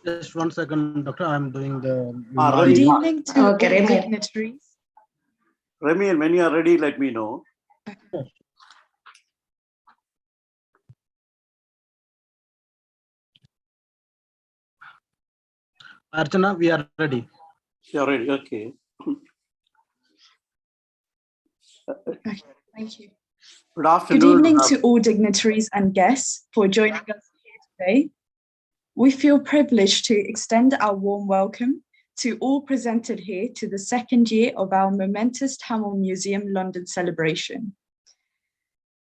Just 1 second, doctor. I'm doing the. Good evening to all dignitaries. Remy, when you are ready, let me know. Archana, we are ready. You're ready, okay. Okay, thank you. Good afternoon. Good evening to all dignitaries and guests for joining us here today. We feel privileged to extend our warm welcome to all presented here to the second year of our momentous Tamil Museum London celebration.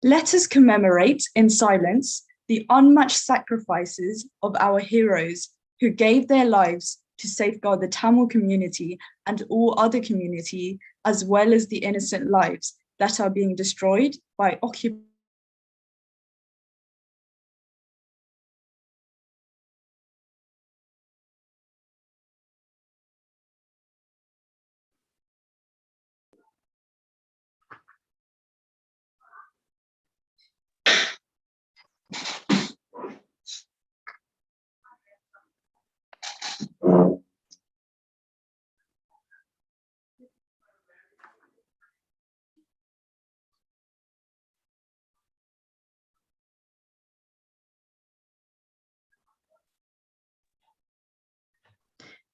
Let us commemorate in silence the unmatched sacrifices of our heroes who gave their lives to safeguard the Tamil community and all other community, as well as the innocent lives that are being destroyed by occupation.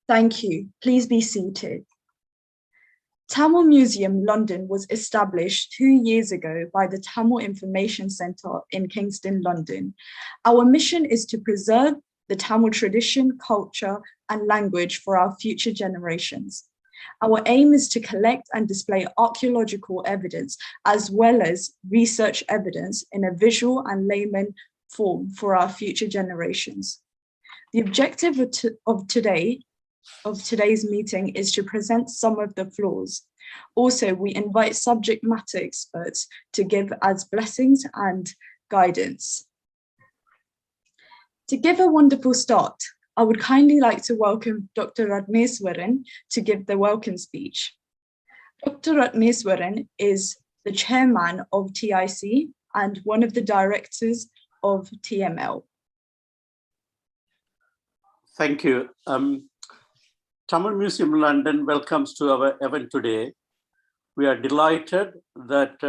Thank you. Please be seated. Tamil Museum London was established 2 years ago by the Tamil Information Centre in Kingston, London. Our mission is to preserve the Tamil tradition, culture, and language for our future generations. Our aim is to collect and display archaeological evidence as well as research evidence in a visual and layman form for our future generations. The objective of today's meeting is to present some of the flaws. Also, we invite subject matter experts to give us blessings and guidance. To give a wonderful start, I would kindly like to welcome Dr. Ratneswaran to give the welcome speech. Dr. Ratneswaran is the chairman of TIC and one of the directors of TML. Thank you. Tamil Museum London welcomes to our event today. We are delighted that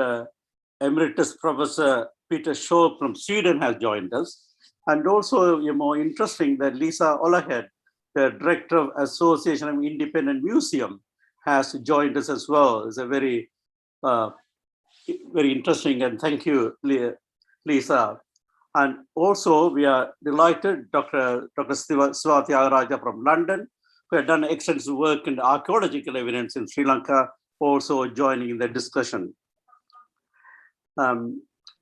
Emeritus Professor Peter Shaw from Sweden has joined us. And also, more interesting that Lisa Olahed, the Director of Association of Independent Museum, has joined us as well. It's a very interesting, and thank you, Lisa. And also, we are delighted Dr. Swati Agaraja from London, who had done extensive work in archaeological evidence in Sri Lanka, also joining in the discussion.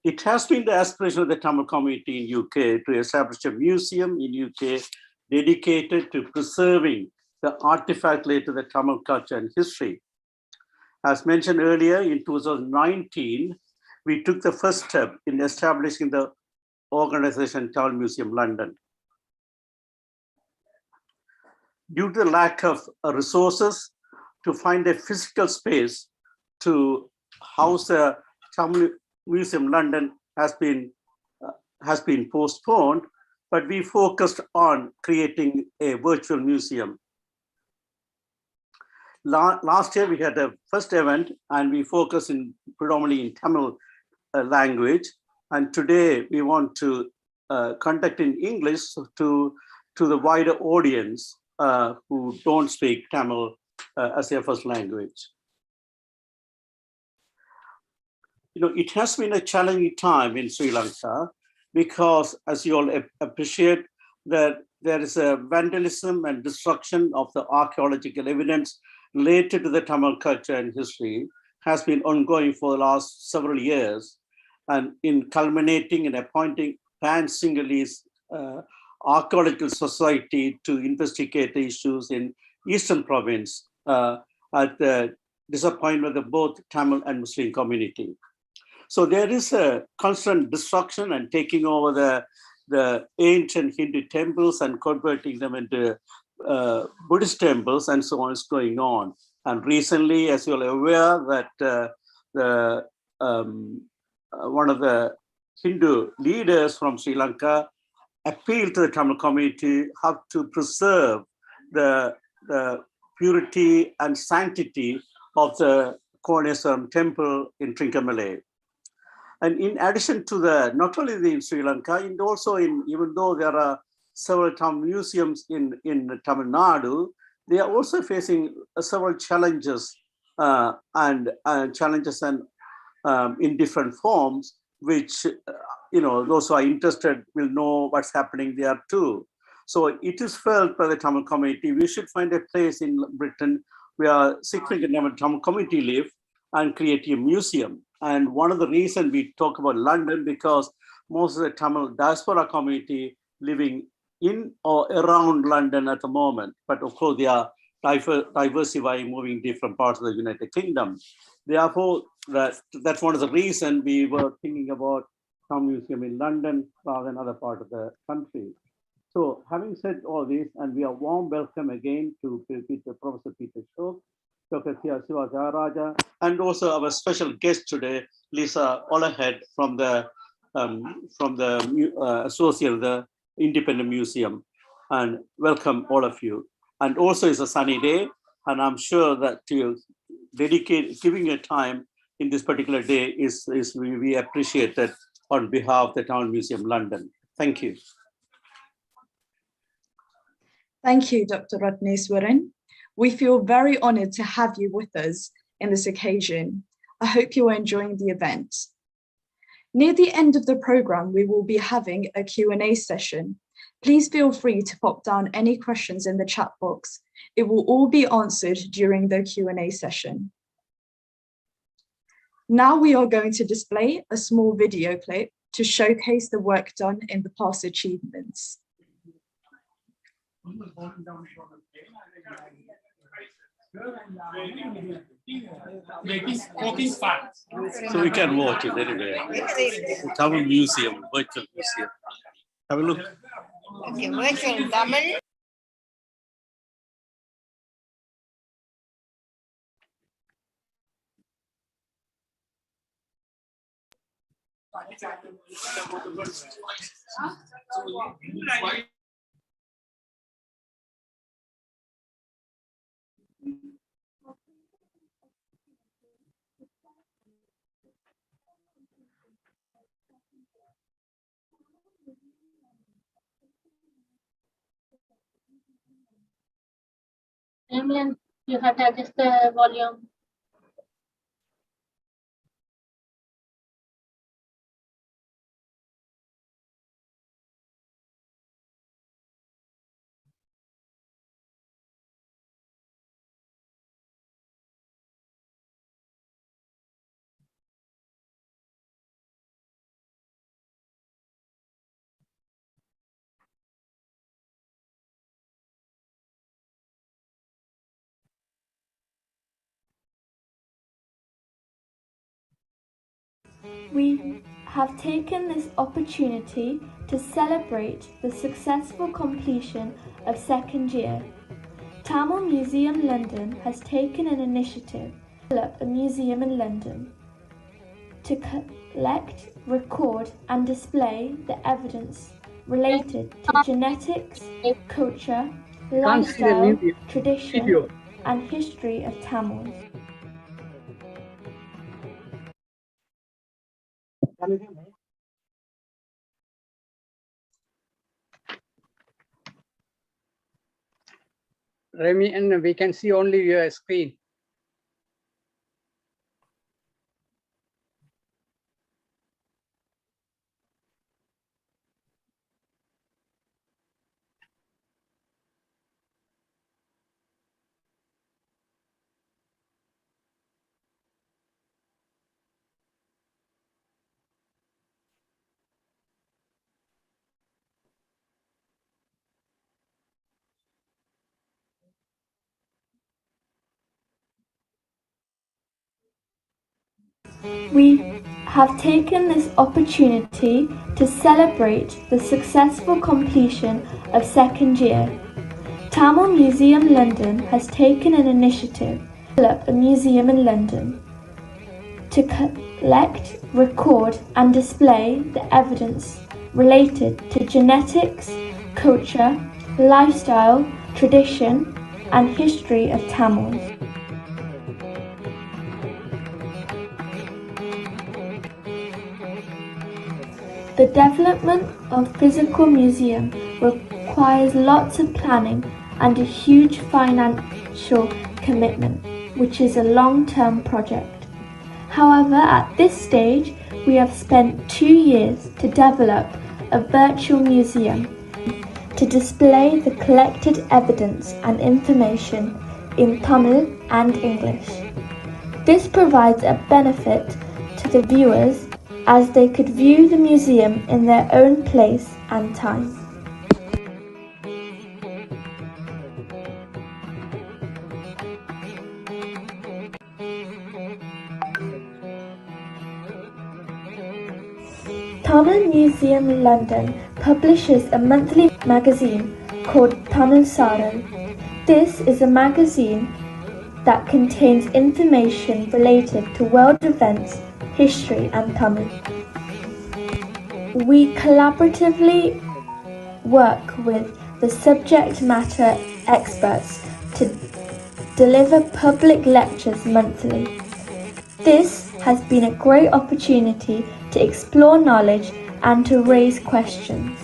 It has been the aspiration of the Tamil community in UK to establish a museum in UK dedicated to preserving the artifact related to the Tamil culture and history. As mentioned earlier, in 2019, we took the first step in establishing the organization Tamil Museum London. Due to the lack of resources to find a physical space to house the Tamil Museum London has been postponed, but we focused on creating a virtual museum. Last year we had a first event and we focused predominantly in Tamil language, and today we want to conduct in English to the wider audience who don't speak Tamil as their first language. It has been a challenging time in Sri Lanka because, as you all appreciate, that there is a vandalism and destruction of the archaeological evidence related to the Tamil culture and history has been ongoing for the last several years, and in culminating in appointing Pan-Sinhalese Archaeological Society to investigate the issues in Eastern Province at the disappointment of both Tamil and Muslim community. So there is a constant destruction and taking over the ancient Hindu temples and converting them into Buddhist temples and so on is going on. And recently, as you're aware, that one of the Hindu leaders from Sri Lanka appeal to the Tamil community how to preserve the purity and sanctity of the Koneswaram temple in Trincomalee. And in addition to not only in Sri Lanka, and also even though there are several Tamil museums in Tamil Nadu, they are also facing several challenges and in different forms, which those who are interested will know what's happening there too. So it is felt by the Tamil community we should find a place in Britain where significant Tamil community live and create a museum. And one of the reasons we talk about London, because most of the Tamil diaspora community living in or around London at the moment, but of course they are diversifying, moving different parts of the United Kingdom. Therefore, that's one of the reasons we were thinking about some museum in London rather than other part of the country. So having said all this, and we are warm welcome again to Professor Peter Shok, Dr. Siva Jayaraja, and also our special guest today, Lisa Olahead from the associate of the Independent Museum. And welcome all of you. And also it's a sunny day, and I'm sure that giving your time in this particular day is we appreciate that on behalf of the Town Museum London. Thank you. Thank you, Dr. Ratneswaran. We feel very honored to have you with us in this occasion. I hope you are enjoying the event. Near the end of the program, we will be having a Q&A session. Please feel free to pop down any questions in the chat box. It will all be answered during the Q&A session. Now we are going to display a small video clip to showcase the work done in the past achievements. So we can watch it anyway. The Tamil Museum, virtual museum. Have a look. Okay, virtual Tamil. Damien, you have to adjust the volume. We have taken this opportunity to celebrate the successful completion of second year. Tamil Museum London has taken an initiative to develop a museum in London to collect, record and display the evidence related to genetics, culture, lifestyle, tradition and history of Tamils. Remy, and we can see only your screen. We have taken this opportunity to celebrate the successful completion of second year. Tamil Museum London has taken an initiative to develop a museum in London to collect, record and display the evidence related to genetics, culture, lifestyle, tradition, and history of Tamils. The development of physical museum requires lots of planning and a huge financial commitment, which is a long-term project. However, at this stage, we have spent 2 years to develop a virtual museum to display the collected evidence and information in Tamil and English. This provides a benefit to the viewers as they could view the museum in their own place and time. Tamil Museum London publishes a monthly magazine called Tamil Saral. This is a magazine that contains information related to world events, history and Tamil. We collaboratively work with the subject matter experts to deliver public lectures monthly. This has been a great opportunity to explore knowledge and to raise questions.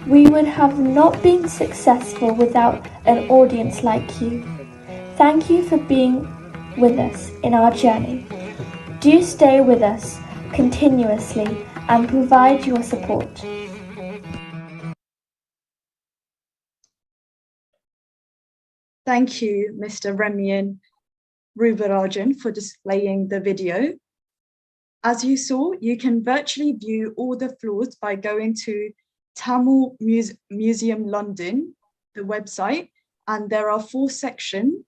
We would have not been successful without an audience like you. Thank you for being with us in our journey. Do stay with us continuously and provide your support. Thank you, Mr. Remian Rubarajan, for displaying the video. As you saw, you can virtually view all the floors by going to Tamil Museum London, the website, and there are 4 sections: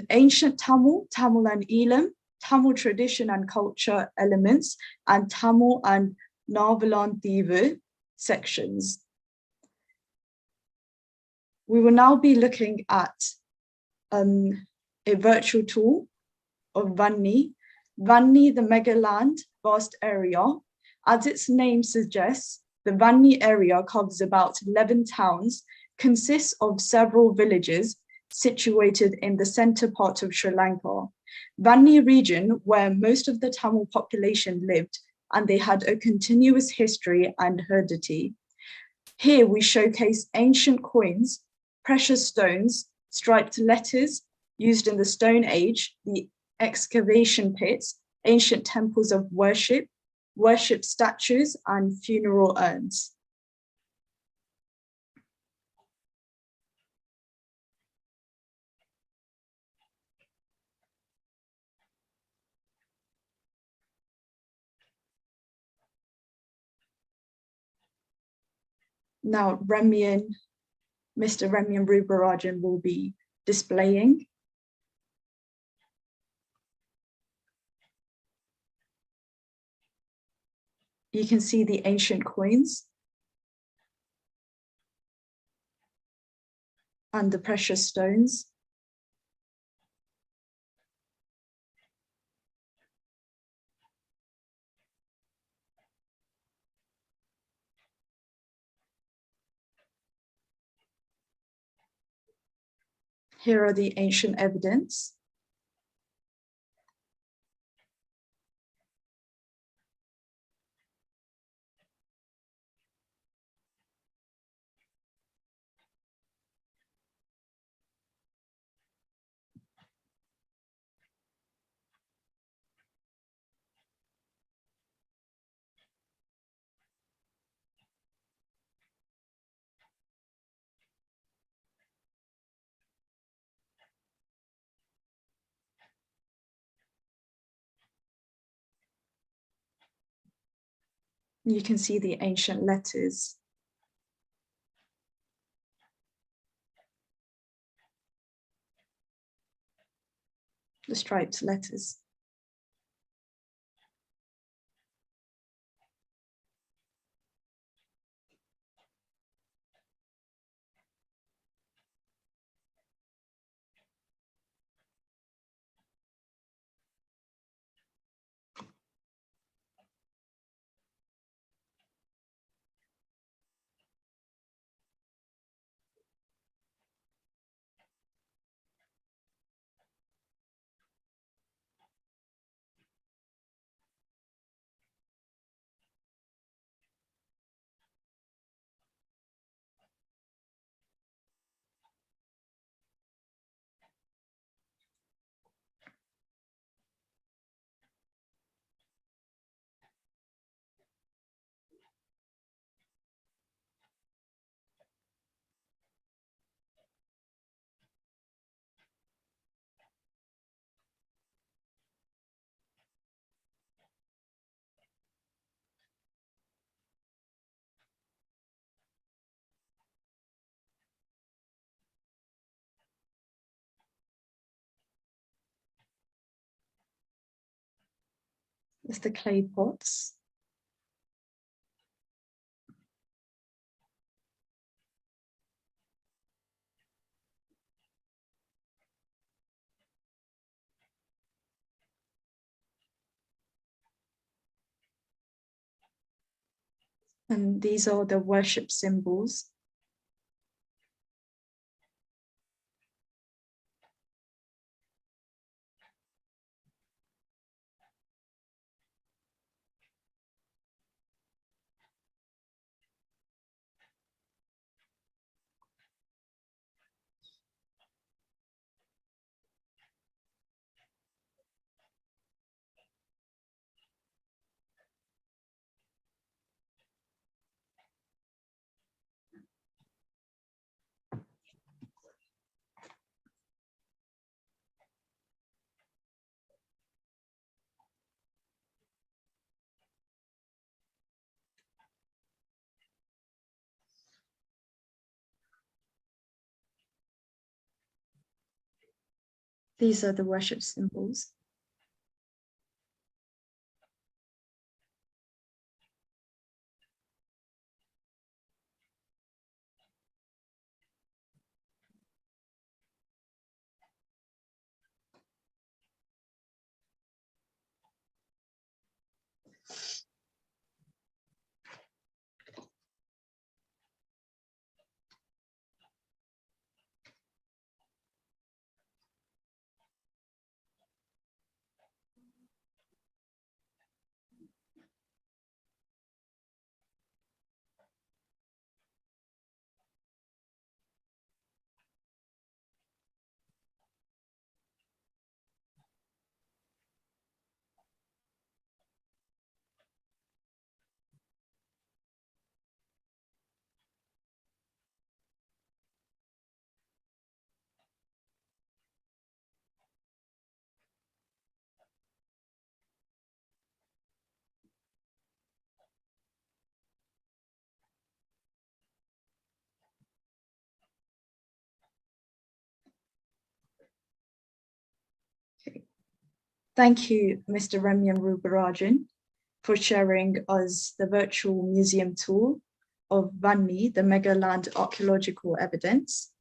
ancient Tamil, Tamil and Elam, Tamil tradition and culture elements, and Tamil and Navalan Thivu sections. We will now be looking at a virtual tour of Vanni. Vanni, the mega land, vast area. As its name suggests, the Vanni area covers about 11 towns, consists of several villages situated in the center part of Sri Lanka. Vanni region, where most of the Tamil population lived, and they had a continuous history and heredity. Here we showcase ancient coins, precious stones, striped letters used in the Stone Age, the excavation pits, ancient temples of worship, worship statues, and funeral urns. Now, Mr. Remian Rubarajan will be displaying. You can see the ancient coins and the precious stones. Here are the ancient evidence. You can see the ancient letters. The striped letters. There's the clay pots. And these are the worship symbols. These are the worship symbols. Thank you, Mr. Ramyan Rubarajan, for sharing us the virtual museum tour of Vanni, the Megaland archaeological evidence.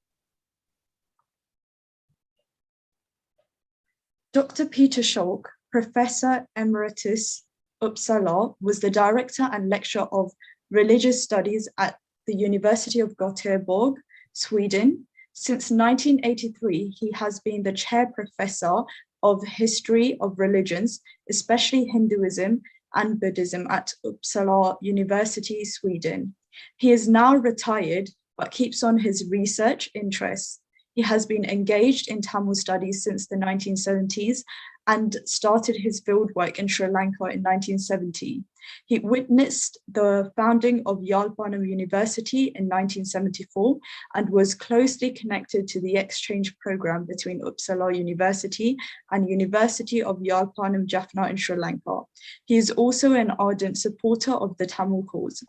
Dr. Peter Scholk, Professor Emeritus Uppsala, was the director and lecturer of religious studies at the University of Gothenburg, Sweden. Since 1983, he has been the chair professor of history of religions, especially Hinduism and Buddhism at Uppsala University, Sweden. He is now retired, but keeps on his research interests. He has been engaged in Tamil studies since the 1970s and started his fieldwork in Sri Lanka in 1970. He witnessed the founding of Yalpanam University in 1974 and was closely connected to the exchange program between Uppsala University and University of Yalpanam Jaffna in Sri Lanka. He is also an ardent supporter of the Tamil cause.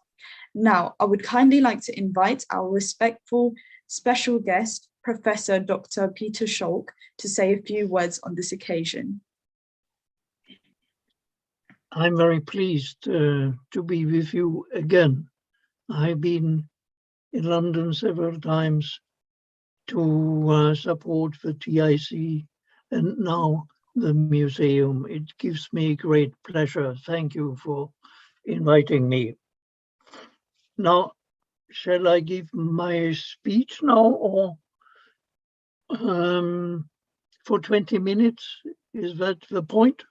Now, I would kindly like to invite our respectful special guest, Professor Dr. Peter Scholk, to say a few words on this occasion. I'm very pleased to be with you again. I've been in London several times to support the TIC and now the museum. It gives me great pleasure. Thank you for inviting me. Now, shall I give my speech now or for 20 minutes? Is that the point?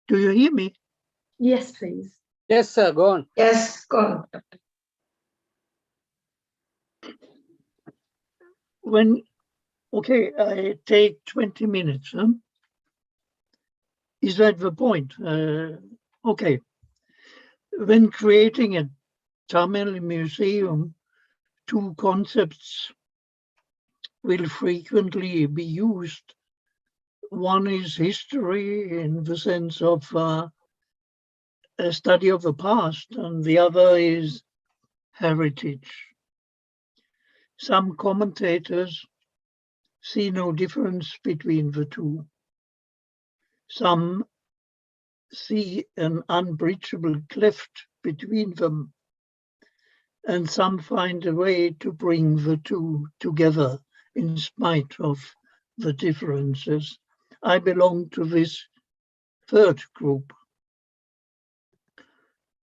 Do you hear me? Yes, please. Yes, sir, go on. Yes, go on, Doctor. Okay, I take 20 minutes. Huh? Is that the point? Okay. When creating a Tamil museum, two concepts will frequently be used. One is history in the sense of a study of the past, and the other is heritage. Some commentators see no difference between the two. Some see an unbridgeable cleft between them, and some find a way to bring the two together in spite of the differences. I belong to this third group.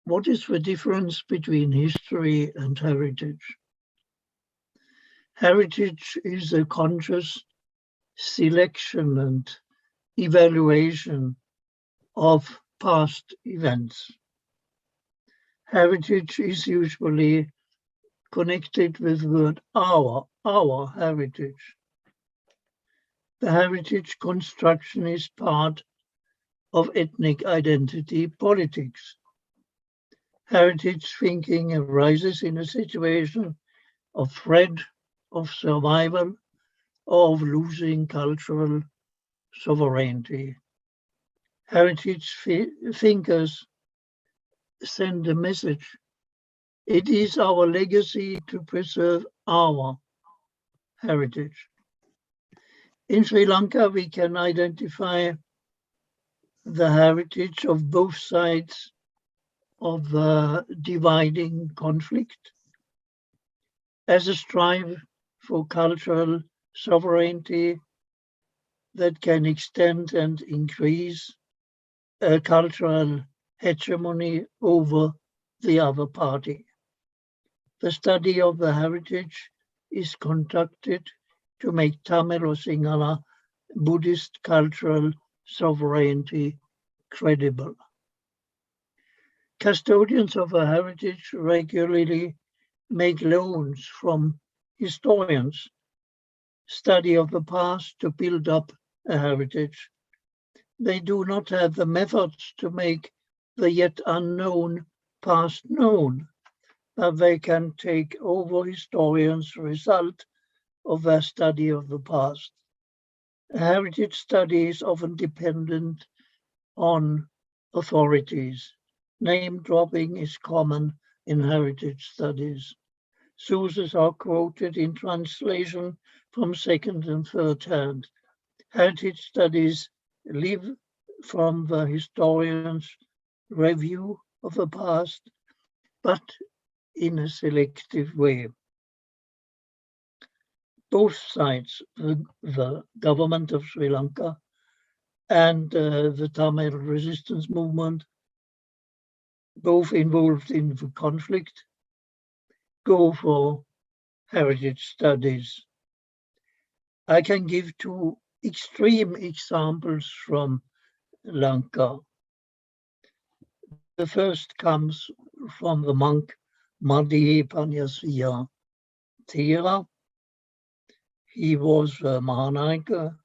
What is the difference between history and heritage? Heritage is a conscious selection and evaluation of past events. Heritage is usually connected with the word our heritage. The heritage construction is part of ethnic identity politics. Heritage thinking arises in a situation of threat, of survival, or of losing cultural sovereignty. Heritage thinkers send a message. It is our legacy to preserve our heritage. In Sri Lanka, we can identify the heritage of both sides of the dividing conflict as a strive for cultural sovereignty that can extend and increase a cultural hegemony over the other party. The study of the heritage is conducted to make Tamil or Sinhala Buddhist cultural sovereignty credible. Custodians of a heritage regularly make loans from historians, study of the past to build up a heritage. They do not have the methods to make the yet unknown past known, but they can take over historians' result of their study of the past. A heritage study is often dependent on authorities. Name dropping is common in heritage studies. Sources are quoted in translation from second and third hand. Heritage studies live from the historian's review of the past, but in a selective way. Both sides, the government of Sri Lanka and the Tamil resistance movement, both involved in the conflict, go for heritage studies. I can give two extreme examples from Lanka. The first comes from the monk Madhi Panyasya Thera. He was a Mahanayaka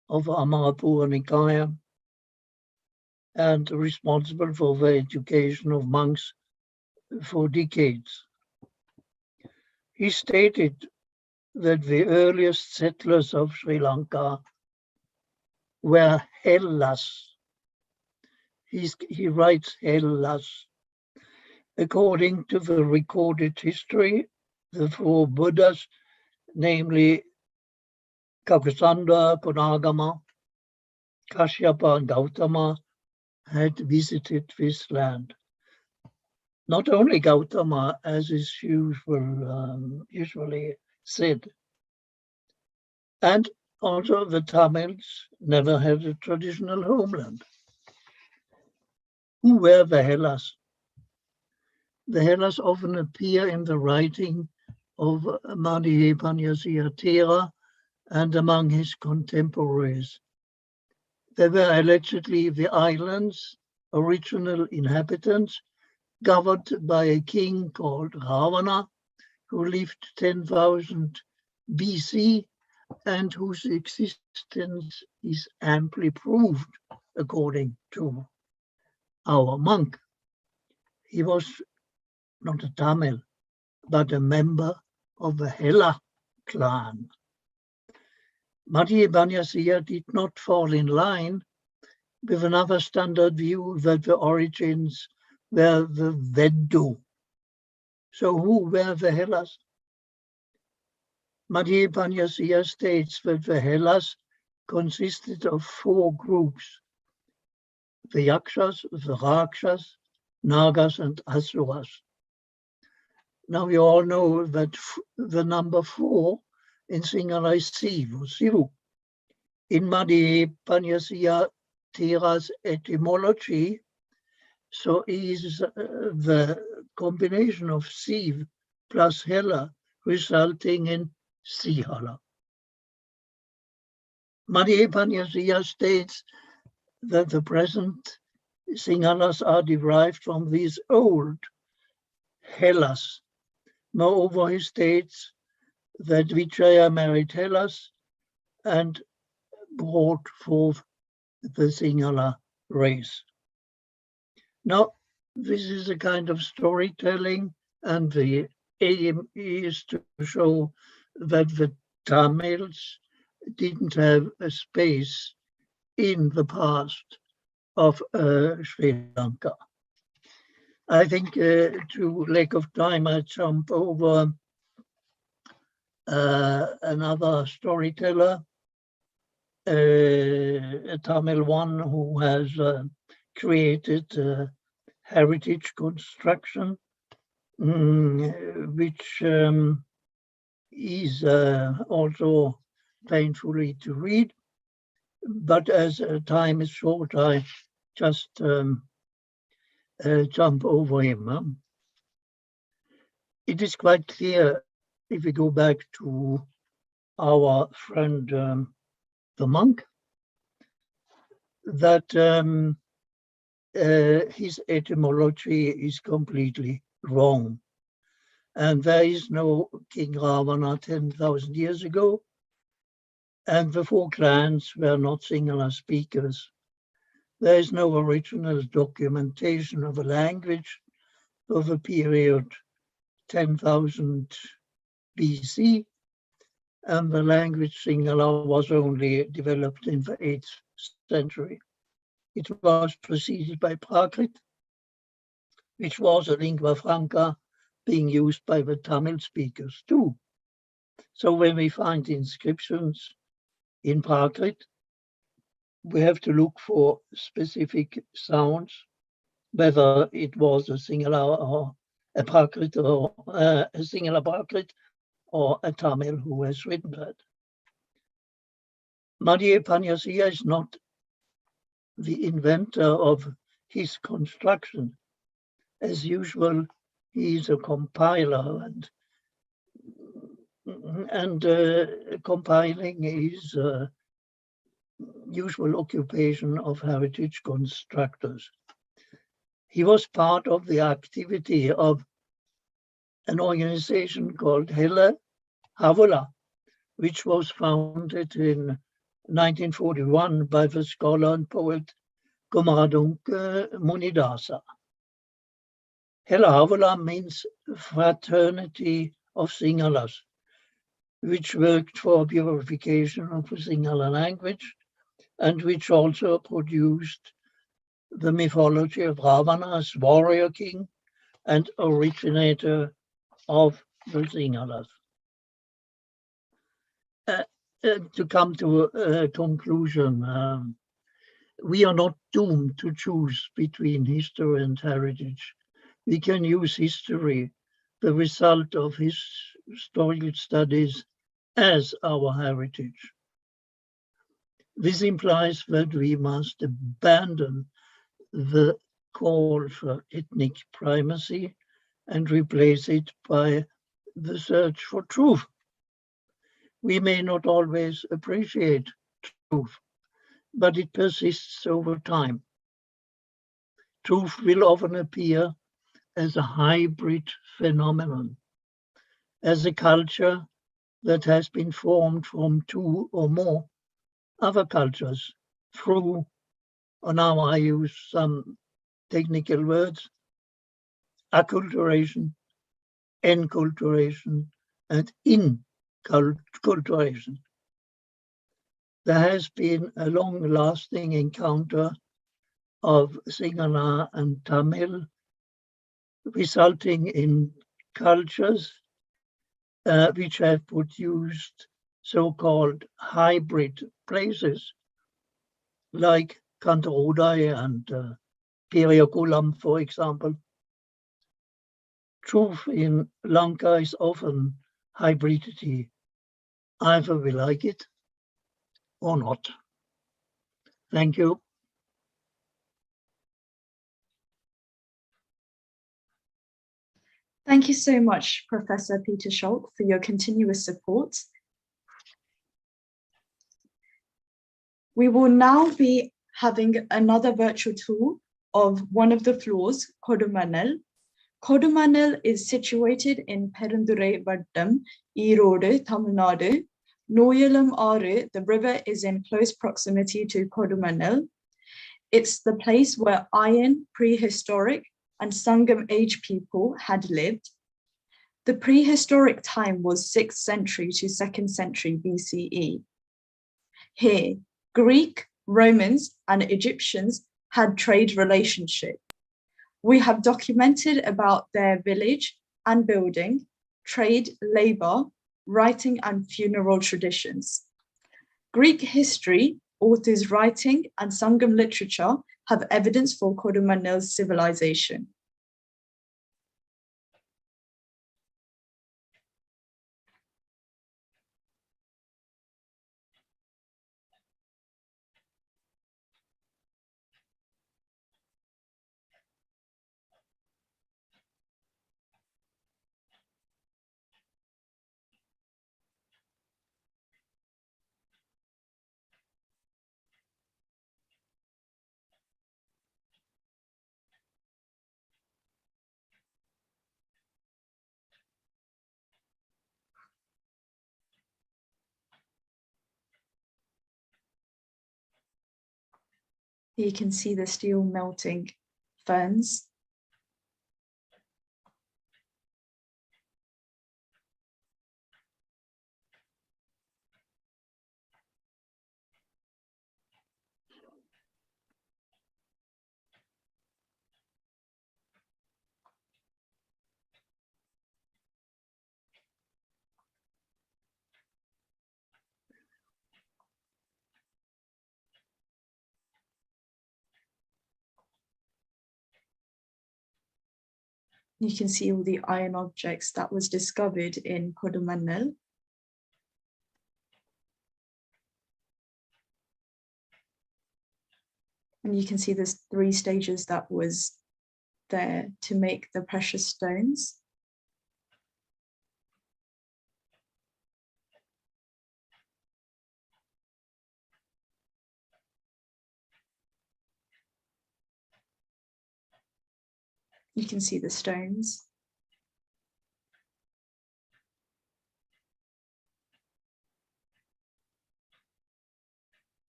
of Amarapura Nikaya and responsible for the education of monks for decades. He stated that the earliest settlers of Sri Lanka were Hellas. He writes Hellas. According to the recorded history, the four Buddhas, namely Kapisanda, Konagama, Kashyapa, and Gautama, had visited this land. Not only Gautama, as is usually said, and also the Tamils never had a traditional homeland. Who were the Hellas? The Hellas often appear in the writing of Madhi Panyasya Thera and among his contemporaries. They were allegedly the island's original inhabitants, governed by a king called Ravana, who lived 10,000 BC and whose existence is amply proved according to our monk. He was not a Tamil, but a member of the Hela clan. Madhi Panyasya did not fall in line with another standard view that the origins were the Veddu. So who were the Hellas? Madhi Panyasya states that the Hellas consisted of four groups: the Yakshas, the Rakshas, Nagas, and Asuras. Now you all know that the number 4 in Sinhala is Sivu, Sivu. In Madhya Panyasya Tira's etymology, so is the combination of Siv plus Hela resulting in Sihala. Madhya Panyasya states that the present Sinhalas are derived from these old Hellas. Moreover, he states that Vijaya married Hellas and brought forth the Sinhala race. Now, this is a kind of storytelling, and the aim is to show that the Tamils didn't have a space in the past of Sri Lanka. I think to lack of time, I jump over another storyteller, a Tamil one who has created heritage construction, which is also painfully to read. But as time is short, I just jump over him. It is quite clear, if we go back to our friend the monk, that his etymology is completely wrong. And there is no King Ravana 10,000 years ago, and the 4 clans were not Sinhala speakers. There is no original documentation of a language of the period 10,000 BC, and the language Sinhala was only developed in the 8th century. It was preceded by Prakrit, which was a lingua franca being used by the Tamil speakers too. So when we find inscriptions in Prakrit, we have to look for specific sounds, whether it was a Sinhala or a Prakrit or a Sinhala Prakrit or a Tamil who has written that. Madhya Panyasya is not the inventor of his construction. As usual, he is a compiler, and compiling is usual occupation of heritage constructors. He was part of the activity of an organization called Hela Havala, which was founded in 1941 by the scholar and poet Kumaradunka Munidasa. Hela Havala means fraternity of Sinhalas, which worked for purification of the Sinhala language and which also produced the mythology of Ravana as warrior king and originator of the Sinhalas. To come to a conclusion, we are not doomed to choose between history and heritage. We can use history, the result of historical studies, as our heritage. This implies that we must abandon the call for ethnic primacy and replace it by the search for truth. We may not always appreciate truth, but it persists over time. Truth will often appear as a hybrid phenomenon, as a culture that has been formed from 2 or more other cultures through, or now I use some technical words, acculturation, enculturation, and inculturation. There has been a long-lasting encounter of Sinhala and Tamil, resulting in cultures which have produced so-called hybrid places, like Kantarodai and Periakulam, for example. Truth in Lanka is often hybridity. Either we like it or not. Thank you. Thank you so much, Professor Peter Scholk, for your continuous support. We will now be having another virtual tour of one of the floors, Kodumanal. Kodumanal is situated in Perundurai Vattam, Erode, Tamil Nadu. Noyalam Aru, the river, is in close proximity to Kodumanal. It's the place where Iron, prehistoric, and Sangam age people had lived. The prehistoric time was 6th century to 2nd century BCE. Here, Greek, Romans, and Egyptians had trade relationship. We have documented about their village and building, trade, labor, writing, and funeral traditions. Greek history, authors' writing, and Sangam literature have evidence for Kodumanal's civilization. You can see the steel melting ferns. You can see all the iron objects that was discovered in Kodumanal. And you can see there's 3 stages that was there to make the precious stones. You can see the stones.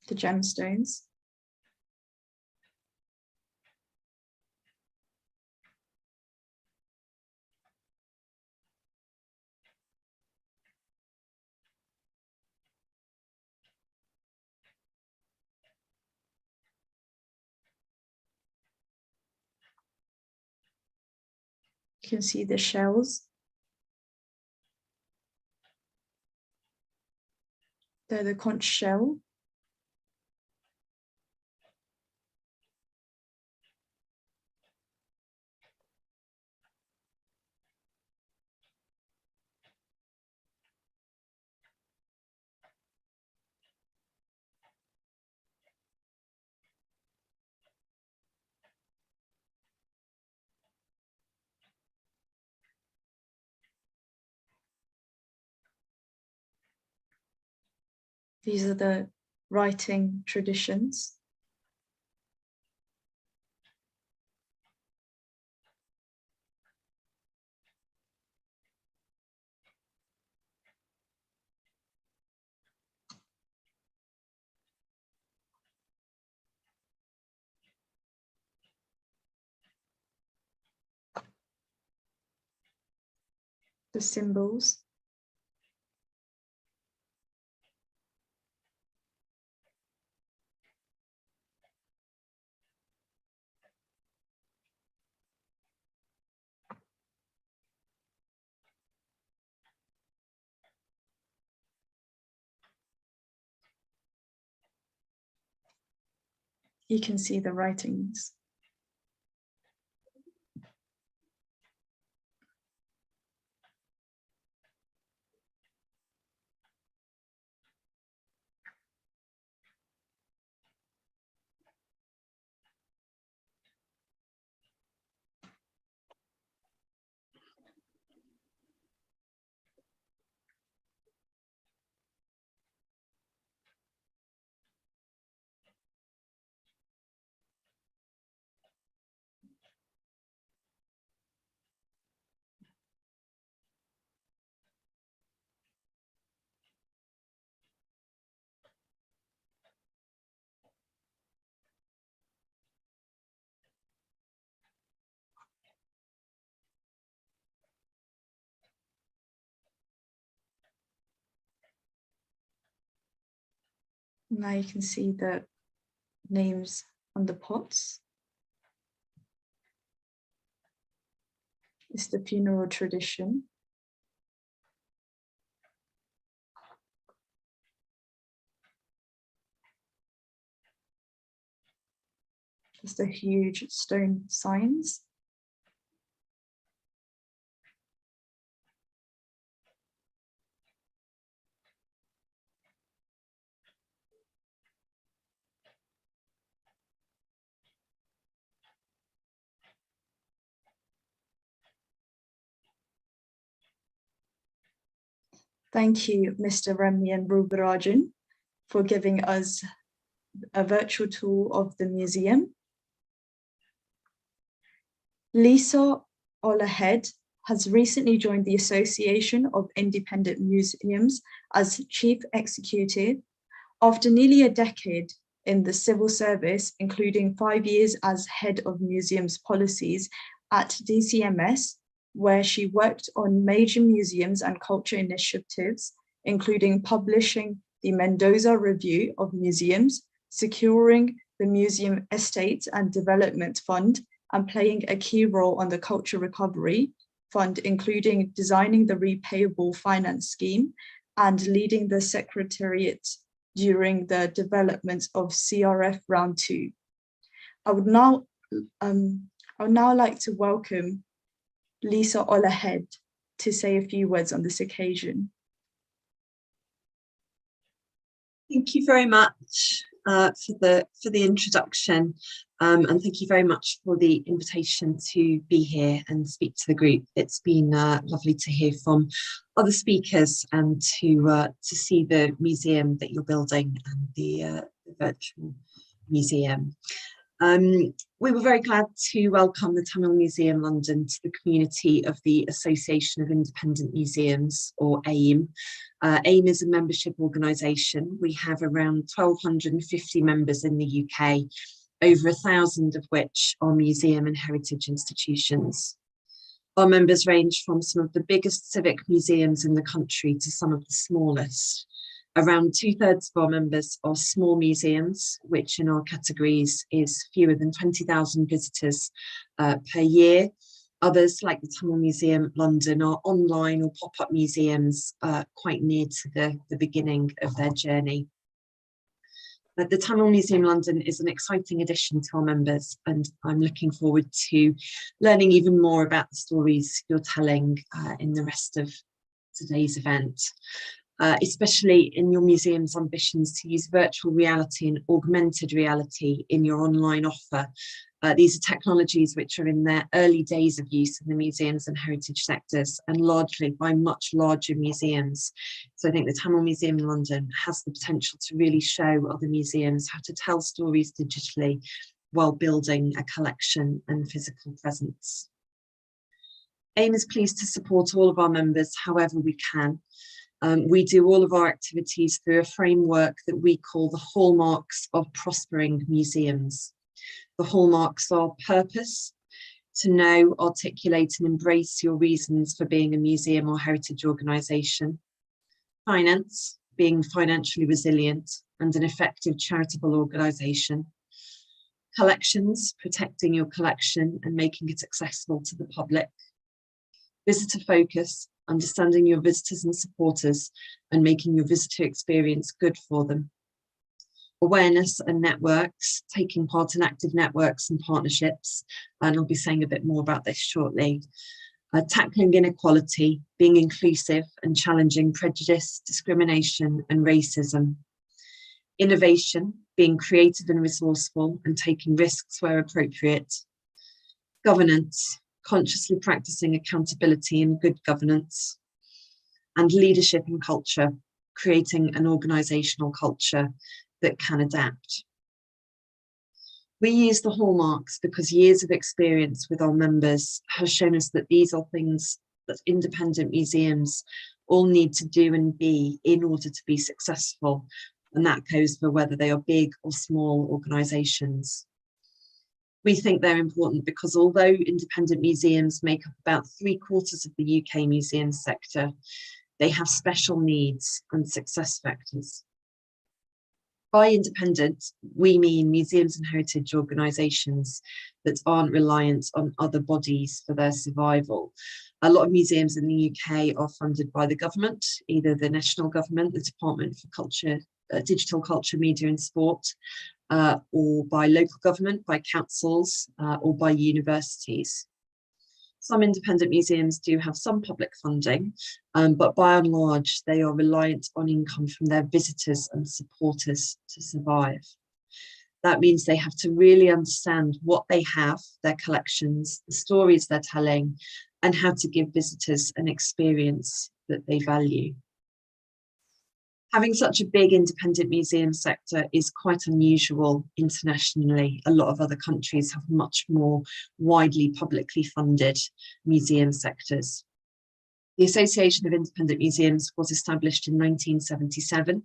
The gemstones. You can see the shells. They're the conch shell. These are the writing traditions. The symbols. You can see the writings. Now you can see the names on the pots. It's the funeral tradition. Just the huge stone signs. Thank you, Mr. Ramyan Rubarajan, for giving us a virtual tour of the museum. Lisa Olahed has recently joined the Association of Independent Museums as Chief Executive. After nearly a decade in the civil service, including 5 years as Head of Museums Policies at DCMS, where she worked on major museums and culture initiatives, including publishing the Mendoza Review of Museums, securing the Museum Estates and Development Fund, and playing a key role on the Culture Recovery Fund, including designing the repayable finance scheme and leading the Secretariat during the development of CRF Round 2. I would now like to welcome Lisa Olahed to say a few words on this occasion. Thank you very much for the introduction, and thank you very much for the invitation to be here and speak to the group. It's been lovely to hear from other speakers and to see the museum that you're building and the virtual museum. We were very glad to welcome the Tamil Museum London to the community of the Association of Independent Museums, or AIM. AIM is a membership organisation. We have around 1,250 members in the UK, over 1,000 of which are museum and heritage institutions. Our members range from some of the biggest civic museums in the country to some of the smallest. Around 2/3 of our members are small museums, which in our categories is fewer than 20,000 visitors per year. Others, like the Tamil Museum London, are online or pop-up museums quite near to the beginning of their journey. The Tamil Museum London is an exciting addition to our members, and I'm looking forward to learning even more about the stories you're telling in the rest of today's event. Especially in your museum's ambitions to use virtual reality and augmented reality in your online offer. These are technologies which are in their early days of use in the museums and heritage sectors, and largely by much larger museums. So I think the Tamil Museum in London has the potential to really show other museums how to tell stories digitally while building a collection and physical presence. AIM is pleased to support all of our members however we can. We do all of our activities through a framework that we call the hallmarks of prospering museums. The hallmarks are purpose, to know, articulate and embrace your reasons for being a museum or heritage organisation. Finance, being financially resilient and an effective charitable organisation. Collections, protecting your collection and making it accessible to the public. Visitor focus, understanding your visitors and supporters and making your visitor experience good for them. awareness and networks, taking part in active networks and partnerships, and I'll be saying a bit more about this shortly. Tackling inequality, being inclusive and challenging prejudice, discrimination and racism. Innovation, being creative and resourceful and taking risks where appropriate. Governance, consciously practicing accountability and good governance. And leadership and culture, creating an organisational culture that can adapt. We use the hallmarks because years of experience with our members has shown us that these are things that independent museums all need to do and be in order to be successful. And that goes for whether they are big or small organisations. We think they're important because although independent museums make up about 3/4 of the UK museum sector, they have special needs and success factors. By independent, we mean museums and heritage organisations that aren't reliant on other bodies for their survival. A lot of museums in the UK are funded by the government, either the national government, the Department for Culture, Digital Culture, Media and Sport, or by local government, by councils, or by universities. Some independent museums do have some public funding, but by and large, they are reliant on income from their visitors and supporters to survive. That means they have to really understand what they have, their collections, the stories they're telling, and how to give visitors an experience that they value. Having such a big independent museum sector is quite unusual internationally. A lot of other countries have much more widely publicly funded museum sectors. The Association of Independent Museums was established in 1977,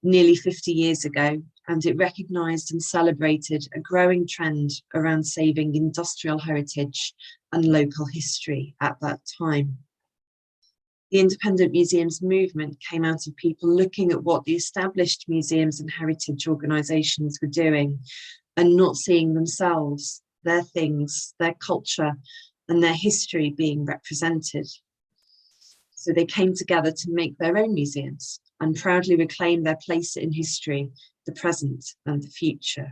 nearly 50 years ago, and it recognised and celebrated a growing trend around saving industrial heritage and local history at that time. The independent museums movement came out of people looking at what the established museums and heritage organisations were doing and not seeing themselves, their things, their culture and their history being represented. So they came together to make their own museums and proudly reclaim their place in history, the present and the future.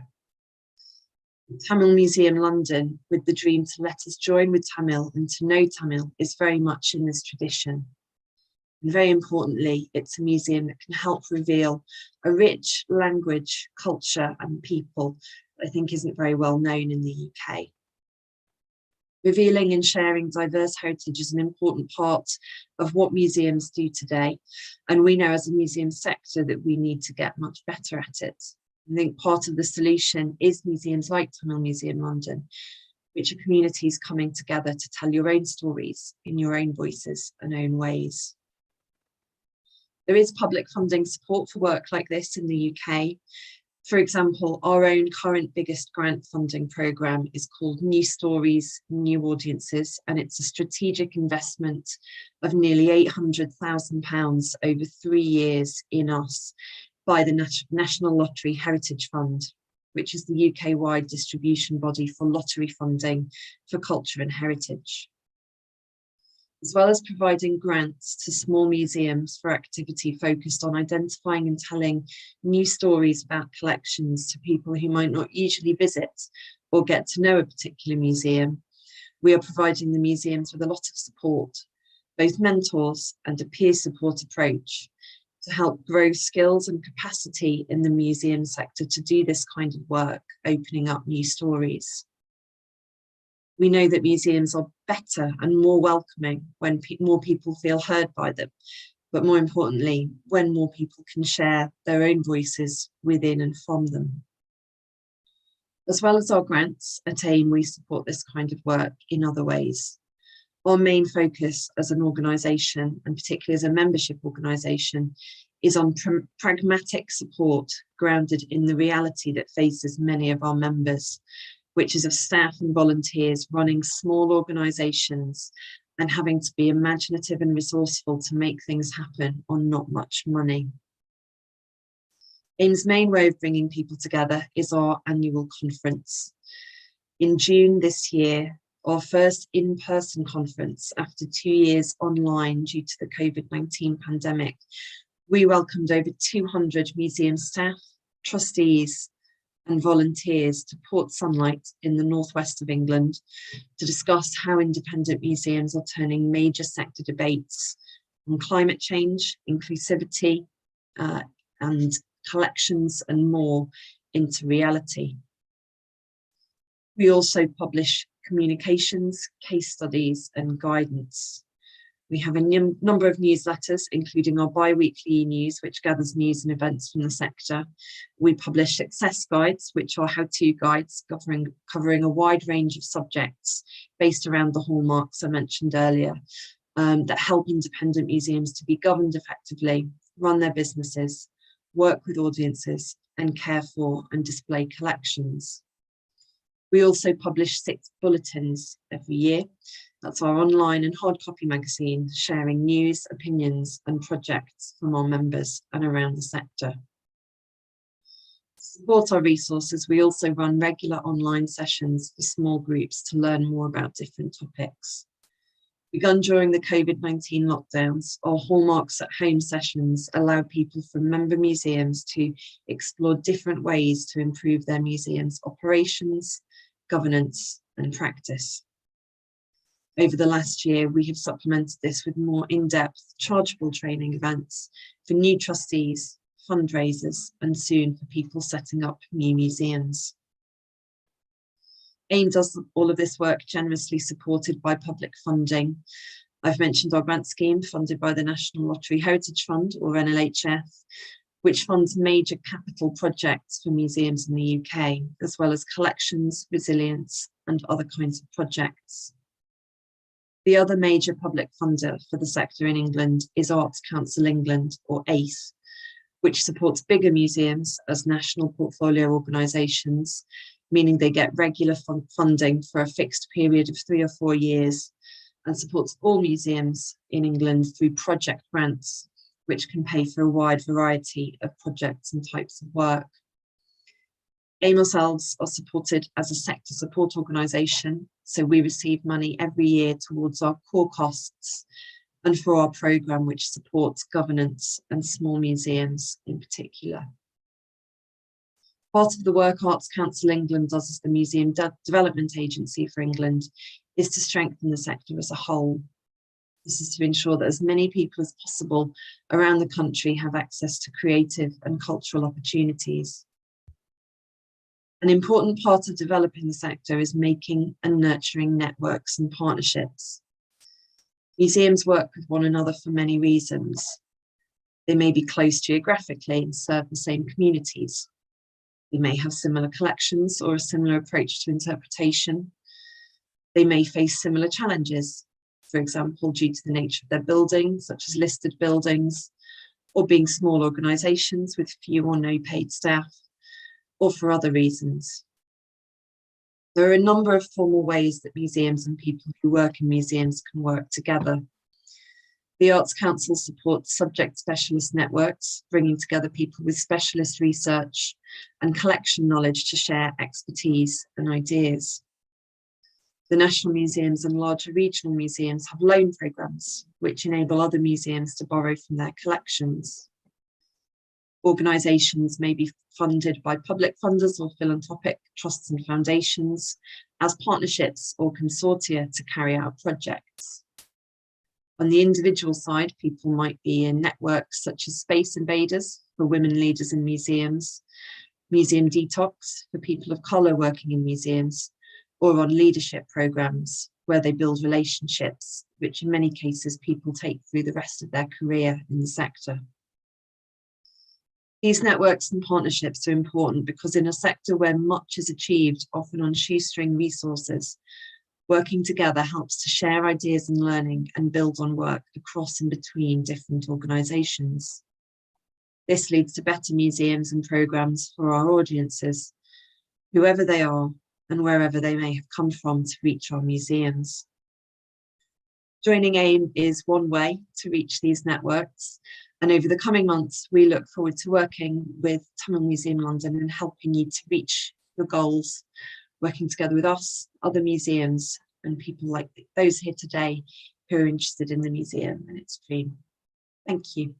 Tamil Museum London, with the dream to let us join with Tamil and to know Tamil, is very much in this tradition. And very importantly, it's a museum that can help reveal a rich language, culture and people that I think isn't very well known in the UK. Revealing and sharing diverse heritage is an important part of what museums do today. And we know as a museum sector that we need to get much better at it. I think part of the solution is museums like Tamil Museum London, which are communities coming together to tell your own stories in your own voices and own ways. There is public funding support for work like this in the UK. For example, our own current biggest grant funding programme is called New Stories, New Audiences, and it's a strategic investment of nearly £800,000 over 3 years in us by the National Lottery Heritage Fund, which is the UK-wide distribution body for lottery funding for culture and heritage. As well as providing grants to small museums for activity focused on identifying and telling new stories about collections to people who might not usually visit or get to know a particular museum, we are providing the museums with a lot of support, both mentors and a peer support approach, to help grow skills and capacity in the museum sector to do this kind of work, opening up new stories. We know that museums are better and more welcoming when more people feel heard by them, but more importantly, when more people can share their own voices within and from them. As well as our grants at AIM, we support this kind of work in other ways. Our main focus as an organisation, and particularly as a membership organisation, is on pragmatic support grounded in the reality that faces many of our members, which is of staff and volunteers running small organisations and having to be imaginative and resourceful to make things happen on not much money. AIM's main way of bringing people together is our annual conference. In June this year, our first in-person conference after 2 years online due to the COVID-19 pandemic, we welcomed over 200 museum staff, trustees and volunteers to Port Sunlight in the northwest of England to discuss how independent museums are turning major sector debates on climate change, inclusivity, and collections and more into reality. We also publish communications, case studies, and guidance. We have a number of newsletters, including our bi-weekly e-news, which gathers news and events from the sector. We publish success guides, which are how-to guides covering a wide range of subjects based around the hallmarks I mentioned earlier, that help independent museums to be governed effectively, run their businesses, work with audiences, and care for and display collections. We also publish 6 bulletins every year. That's our online and hard copy magazine, sharing news, opinions, and projects from our members and around the sector. To support our resources, we also run regular online sessions for small groups to learn more about different topics. Begun during the COVID-19 lockdowns, our Hallmarks at Home sessions allow people from member museums to explore different ways to improve their museum's operations, governance, and practice. Over the last year, we have supplemented this with more in-depth, chargeable training events for new trustees, fundraisers, and soon for people setting up new museums. AIM does all of this work generously supported by public funding. I've mentioned our grant scheme funded by the National Lottery Heritage Fund, or NLHF, which funds major capital projects for museums in the UK, as well as collections, resilience, and other kinds of projects. The other major public funder for the sector in England is Arts Council England, or ACE, which supports bigger museums as national portfolio organisations, meaning they get regular funding for a fixed period of 3 or 4 years, and supports all museums in England through project grants, which can pay for a wide variety of projects and types of work. AIM ourselves are supported as a sector support organisation, so we receive money every year towards our core costs and for our programme, which supports governance and small museums in particular. Part of the work Arts Council England does as the Museum Development Agency for England is to strengthen the sector as a whole. This is to ensure that as many people as possible around the country have access to creative and cultural opportunities. An important part of developing the sector is making and nurturing networks and partnerships. Museums work with one another for many reasons. They may be close geographically and serve the same communities. They may have similar collections or a similar approach to interpretation. They may face similar challenges, for example, due to the nature of their buildings, such as listed buildings, or being small organisations with few or no paid staff, or for other reasons. There are a number of formal ways that museums and people who work in museums can work together. The Arts Council supports subject specialist networks, bringing together people with specialist research and collection knowledge to share expertise and ideas. The national museums and larger regional museums have loan programmes, which enable other museums to borrow from their collections. Organisations may be funded by public funders or philanthropic trusts and foundations as partnerships or consortia to carry out projects. On the individual side, people might be in networks such as Space Invaders for women leaders in museums, Museum Detox for people of colour working in museums, or on leadership programmes where they build relationships, which in many cases people take through the rest of their career in the sector. These networks and partnerships are important because in a sector where much is achieved, often on shoestring resources, working together helps to share ideas and learning and build on work across and between different organisations. This leads to better museums and programmes for our audiences, whoever they are and wherever they may have come from to reach our museums. Joining AIM is one way to reach these networks, and over the coming months, we look forward to working with Tamil Museum London and helping you to reach your goals, working together with us, other museums, and people like those here today who are interested in the museum and its dream. Thank you.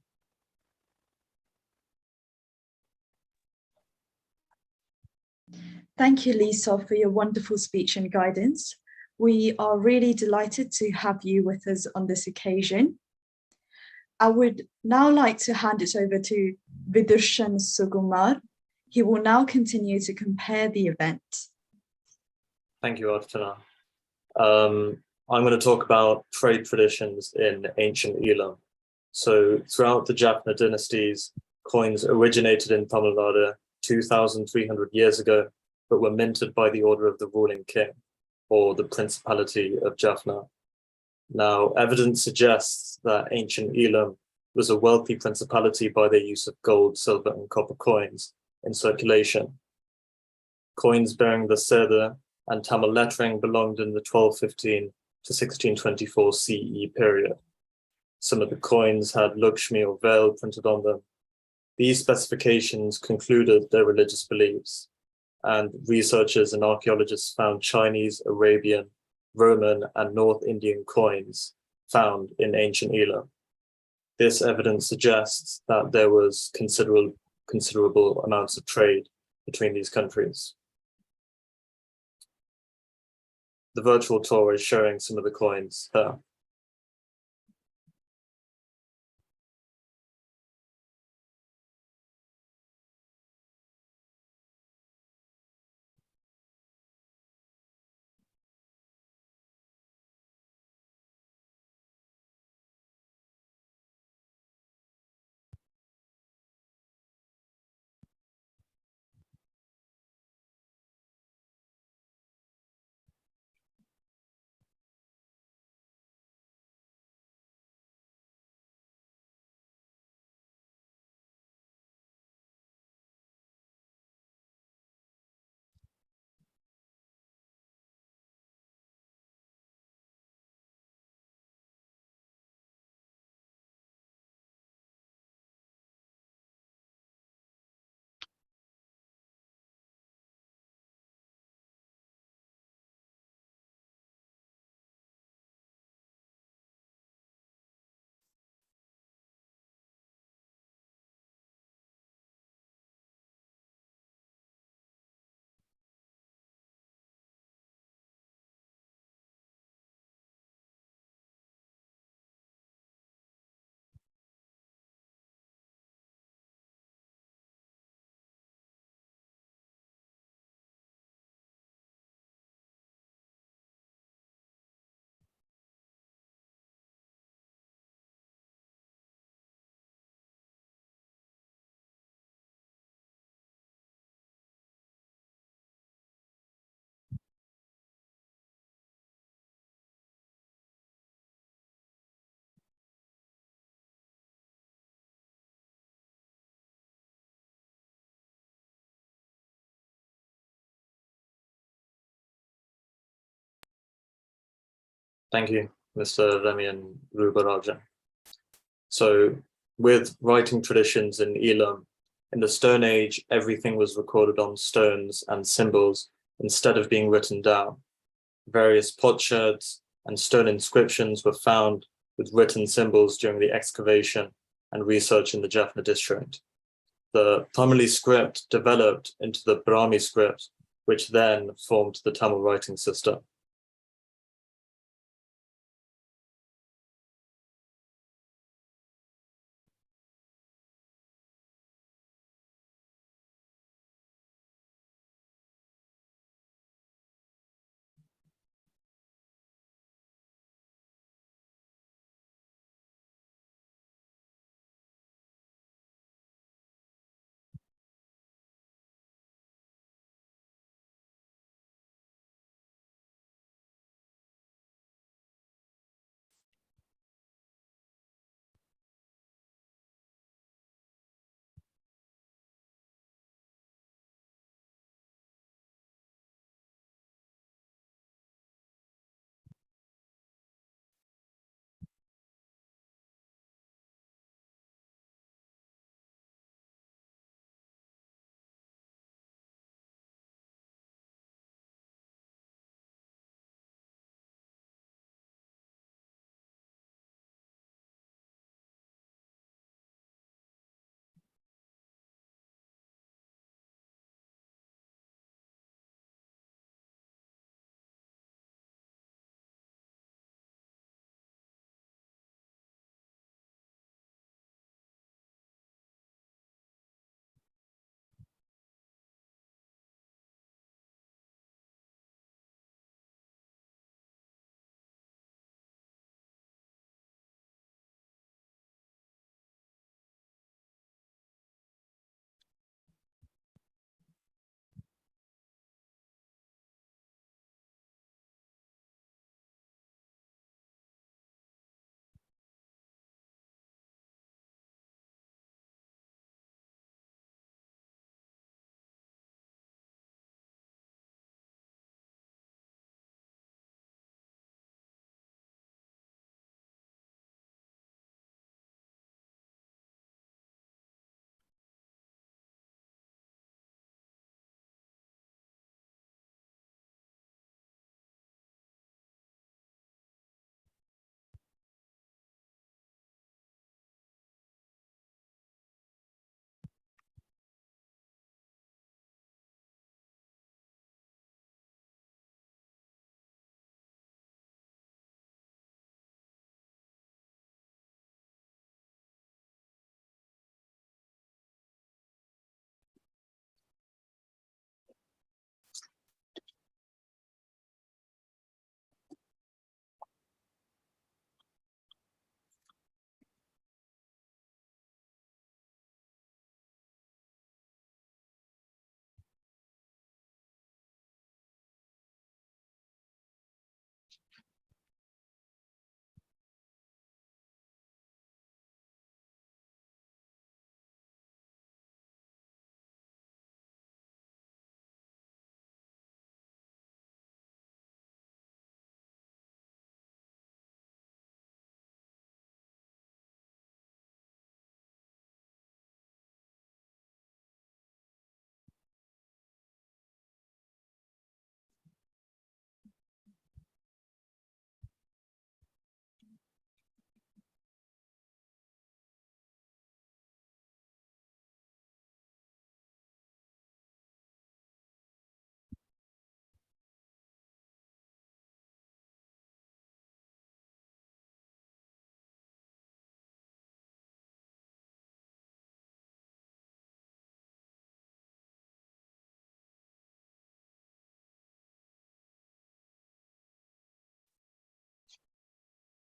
Thank you, Lisa, for your wonderful speech and guidance. We are really delighted to have you with us on this occasion. I would now like to hand it over to Vidurshan Sugumar. He will now continue to compare the event. Thank you, Archana. I'm going to talk about trade traditions in ancient Elam. So throughout the Jaffna dynasties, coins originated in Tamil Nadu 2,300 years ago, but were minted by the order of the ruling king, or the Principality of Jaffna. Now, evidence suggests that ancient Elam was a wealthy principality by their use of gold, silver, and copper coins in circulation. Coins bearing the Seda and Tamil lettering belonged in the 1215 to 1624 CE period. Some of the coins had Lakshmi or veil printed on them. These specifications concluded their religious beliefs, and researchers and archaeologists found Chinese, Arabian, Roman, and North Indian coins found in ancient Elam. This evidence suggests that there was considerable amounts of trade between these countries. The virtual tour is showing some of the coins here. Thank you, Mr. Remian Rubarajan. So with writing traditions in Elam, in the Stone Age, everything was recorded on stones and symbols instead of being written down. Various potsherds and stone inscriptions were found with written symbols during the excavation and research in the Jaffna district. The Tamili script developed into the Brahmi script, which then formed the Tamil writing system.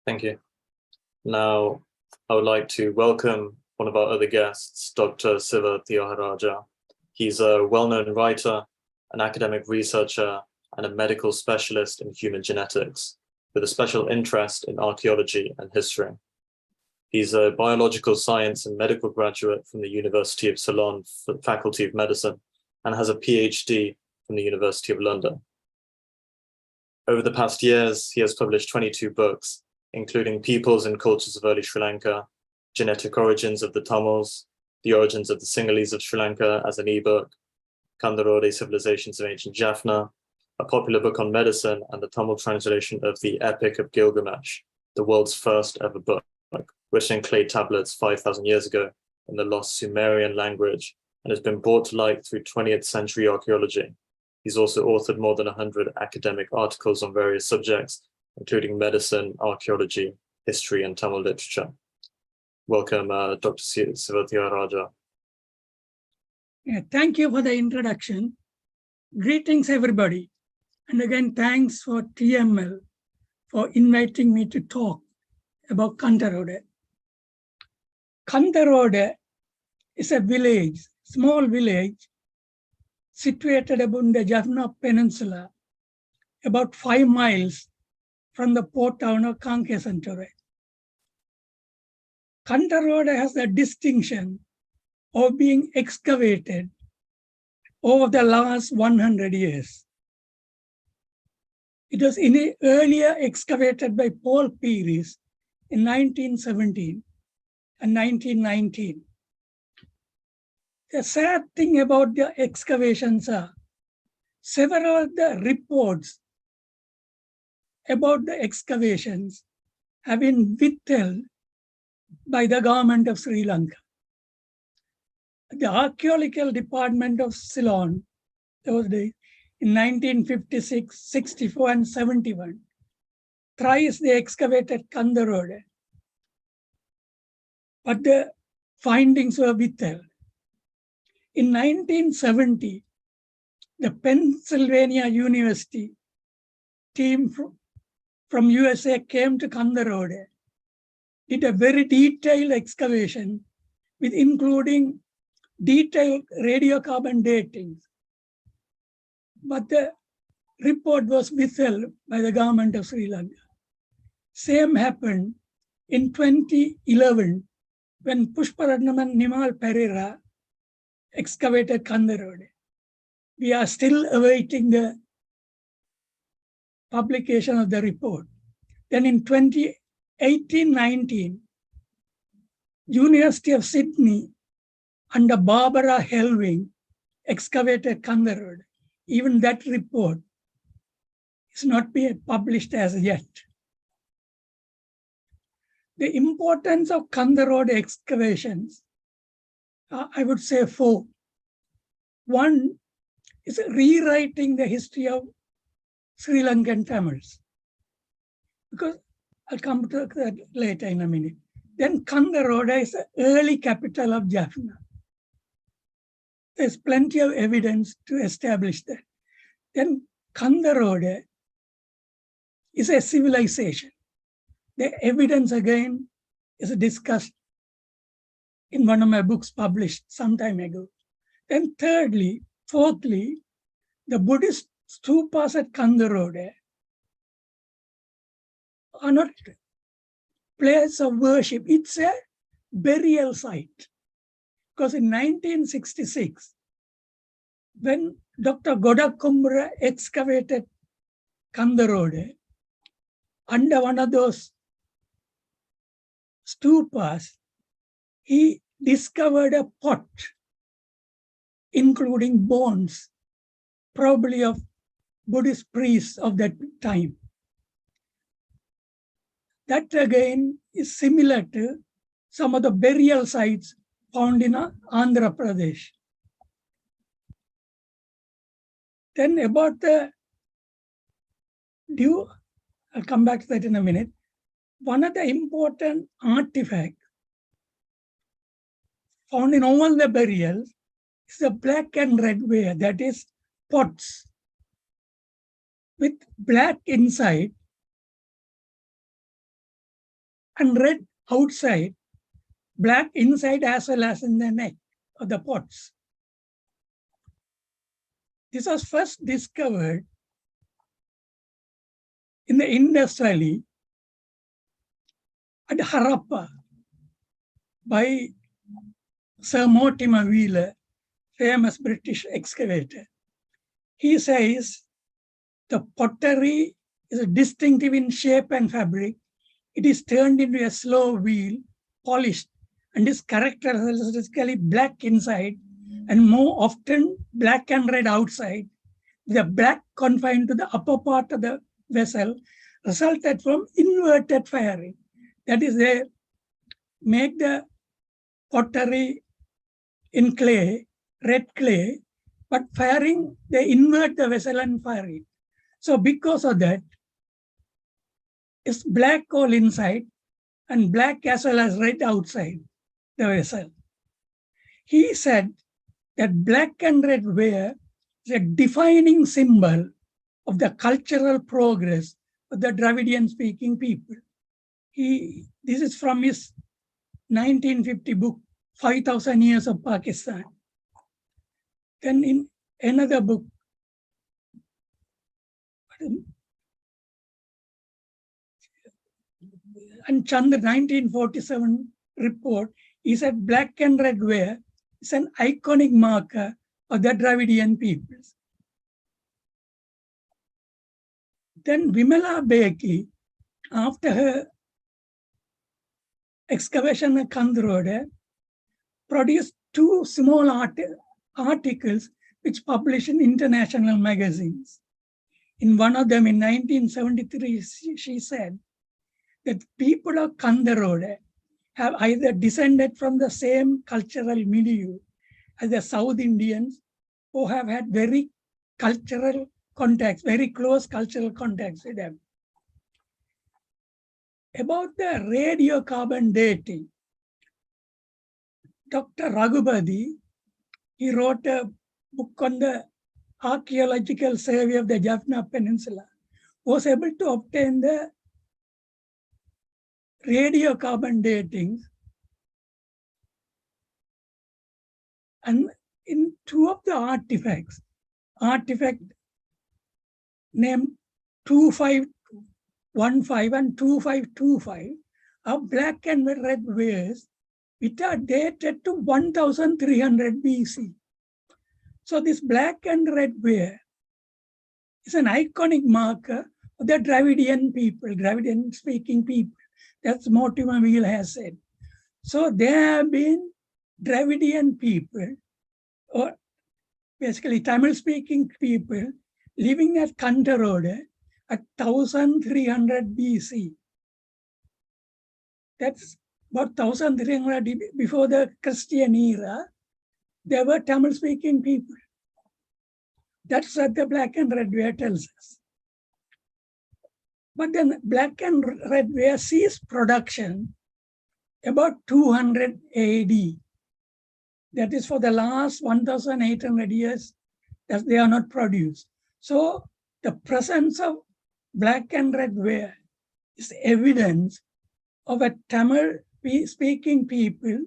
Thank you. Now, I would like to welcome one of our other guests, Dr. Siva Theoharaja. He's a well-known writer, an academic researcher, and a medical specialist in human genetics, with a special interest in archaeology and history. He's a biological science and medical graduate from the University of Ceylon Faculty of Medicine and has a PhD from the University of London. Over the past years, he has published 22 books, including Peoples and Cultures of Early Sri Lanka, Genetic Origins of the Tamils, The Origins of the Sinhalese of Sri Lanka as an ebook, Kandarode Civilizations of Ancient Jaffna, a popular book on medicine, and the Tamil translation of the Epic of Gilgamesh, the world's first ever book, written in clay tablets 5,000 years ago in the lost Sumerian language, and has been brought to light through 20th century archaeology. He's also authored more than 100 academic articles on various subjects, including medicine, archaeology, history, and Tamil literature. Welcome, Dr. Siva Theoharaja. Yeah, thank you for the introduction. Greetings, everybody. And again, thanks for TML for inviting me to talk about Kandarode. Kandarode is a village, small village, situated upon the Jaffna Peninsula, about 5 miles from the port town of Kankesanture. Kandarode has the distinction of being excavated over the last 100 years. It was earlier excavated by Paul Pieris in 1917 and 1919. The sad thing about the excavations are several of the reports about the excavations have been withheld by the government of Sri Lanka. The Archaeological Department of Ceylon, those days, in 1956, 64, and 71, thrice they excavated Kandarode, but the findings were withheld. In 1970, the Pennsylvania University team from USA came to Kandarode, did a very detailed excavation with including detailed radiocarbon datings. But the report was withheld by the government of Sri Lanka. Same happened in 2011 when Pushparatnam and Nimal Pereira excavated Kandarode. We are still awaiting the publication of the report. Then in 2018-19, University of Sydney under Barbara Helwing excavated Kandarode. Even that report is not being published as yet. The importance of Kandarode excavations, I would say 4. One is rewriting the history of Sri Lankan Tamils, because I'll come to that later in a minute. Then Kandarode is the early capital of Jaffna. There's plenty of evidence to establish that. Then Kandarode is a civilization. The evidence again is discussed in one of my books published some time ago. Then fourthly, the Buddhist stupas at Kandarode are not places of worship. It's a burial site. Because in 1966, when Dr. Godakumbra excavated Kandarode, under one of those stupas, he discovered a pot, including bones, probably of Buddhist priests of that time. That again is similar to some of the burial sites found in Andhra Pradesh. Then about the I'll come back to that in a minute. One of the important artifacts found in all the burials is the black and red ware, that is pots with black inside and red outside, black inside as well as in the neck of the pots. This was first discovered in the Indus Valley at Harappa by Sir Mortimer Wheeler, famous British excavator. He says the pottery is distinctive in shape and fabric. It is turned into a slow wheel, polished, and is characteristically black inside and more often black and red outside. The black confined to the upper part of the vessel resulted from inverted firing. That is, they make the pottery in clay, red clay, but firing, they invert the vessel and fire it. So because of that, it's black all inside and black as well as red outside the vessel. He said that black and red ware is a defining symbol of the cultural progress of the Dravidian-speaking people. This is from his 1950 book, 5,000 Years of Pakistan. Then in another book, and Chandra 1947 report, he said black and red ware is an iconic marker of the Dravidian peoples. Then Vimala Beki, after her excavation at Kandrode, produced two small articles which published in international magazines. In one of them in 1973, she said that people of Kandrode have either descended from the same cultural milieu as the South Indians or have had very cultural contacts, very close cultural contacts with them. About the radiocarbon dating, Dr. Raghupati, he wrote a book on the archaeological survey of the Jaffna Peninsula, was able to obtain the radiocarbon datings. And in two of the artifacts, artifact named 2515 and 2525 are black and red wares which are dated to 1300 BC. So this black and red ware is an iconic marker of the Dravidian people, Dravidian speaking people. That's Mortimer Wheeler has said. So there have been Dravidian people, or basically Tamil speaking people, living at Kandrode at 1300 BC. That's about 1300 before the Christian era. There were Tamil speaking people. That's what the black and red ware tells us. But then black and red ware ceased production about 200 AD. That is for the last 1,800 years that they are not produced. So the presence of black and red ware is evidence of a Tamil speaking people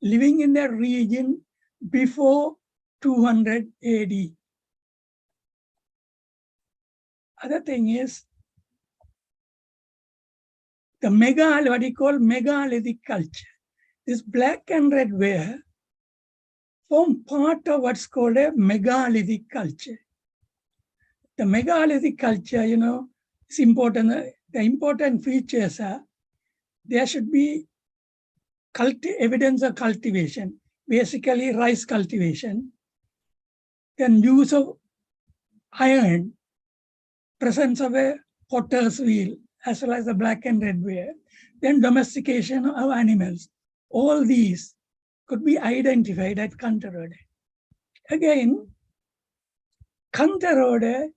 living in the region before 200 AD. Other thing is the what we call megalithic culture. This black and red ware form part of what's called a megalithic culture. The megalithic culture, you know, is important. The important features are there should be evidence of cultivation, basically rice cultivation, then use of iron, presence of a potter's wheel, as well as the black and red ware, then domestication of animals. All these could be identified at Kandrode. Again, Kandrode,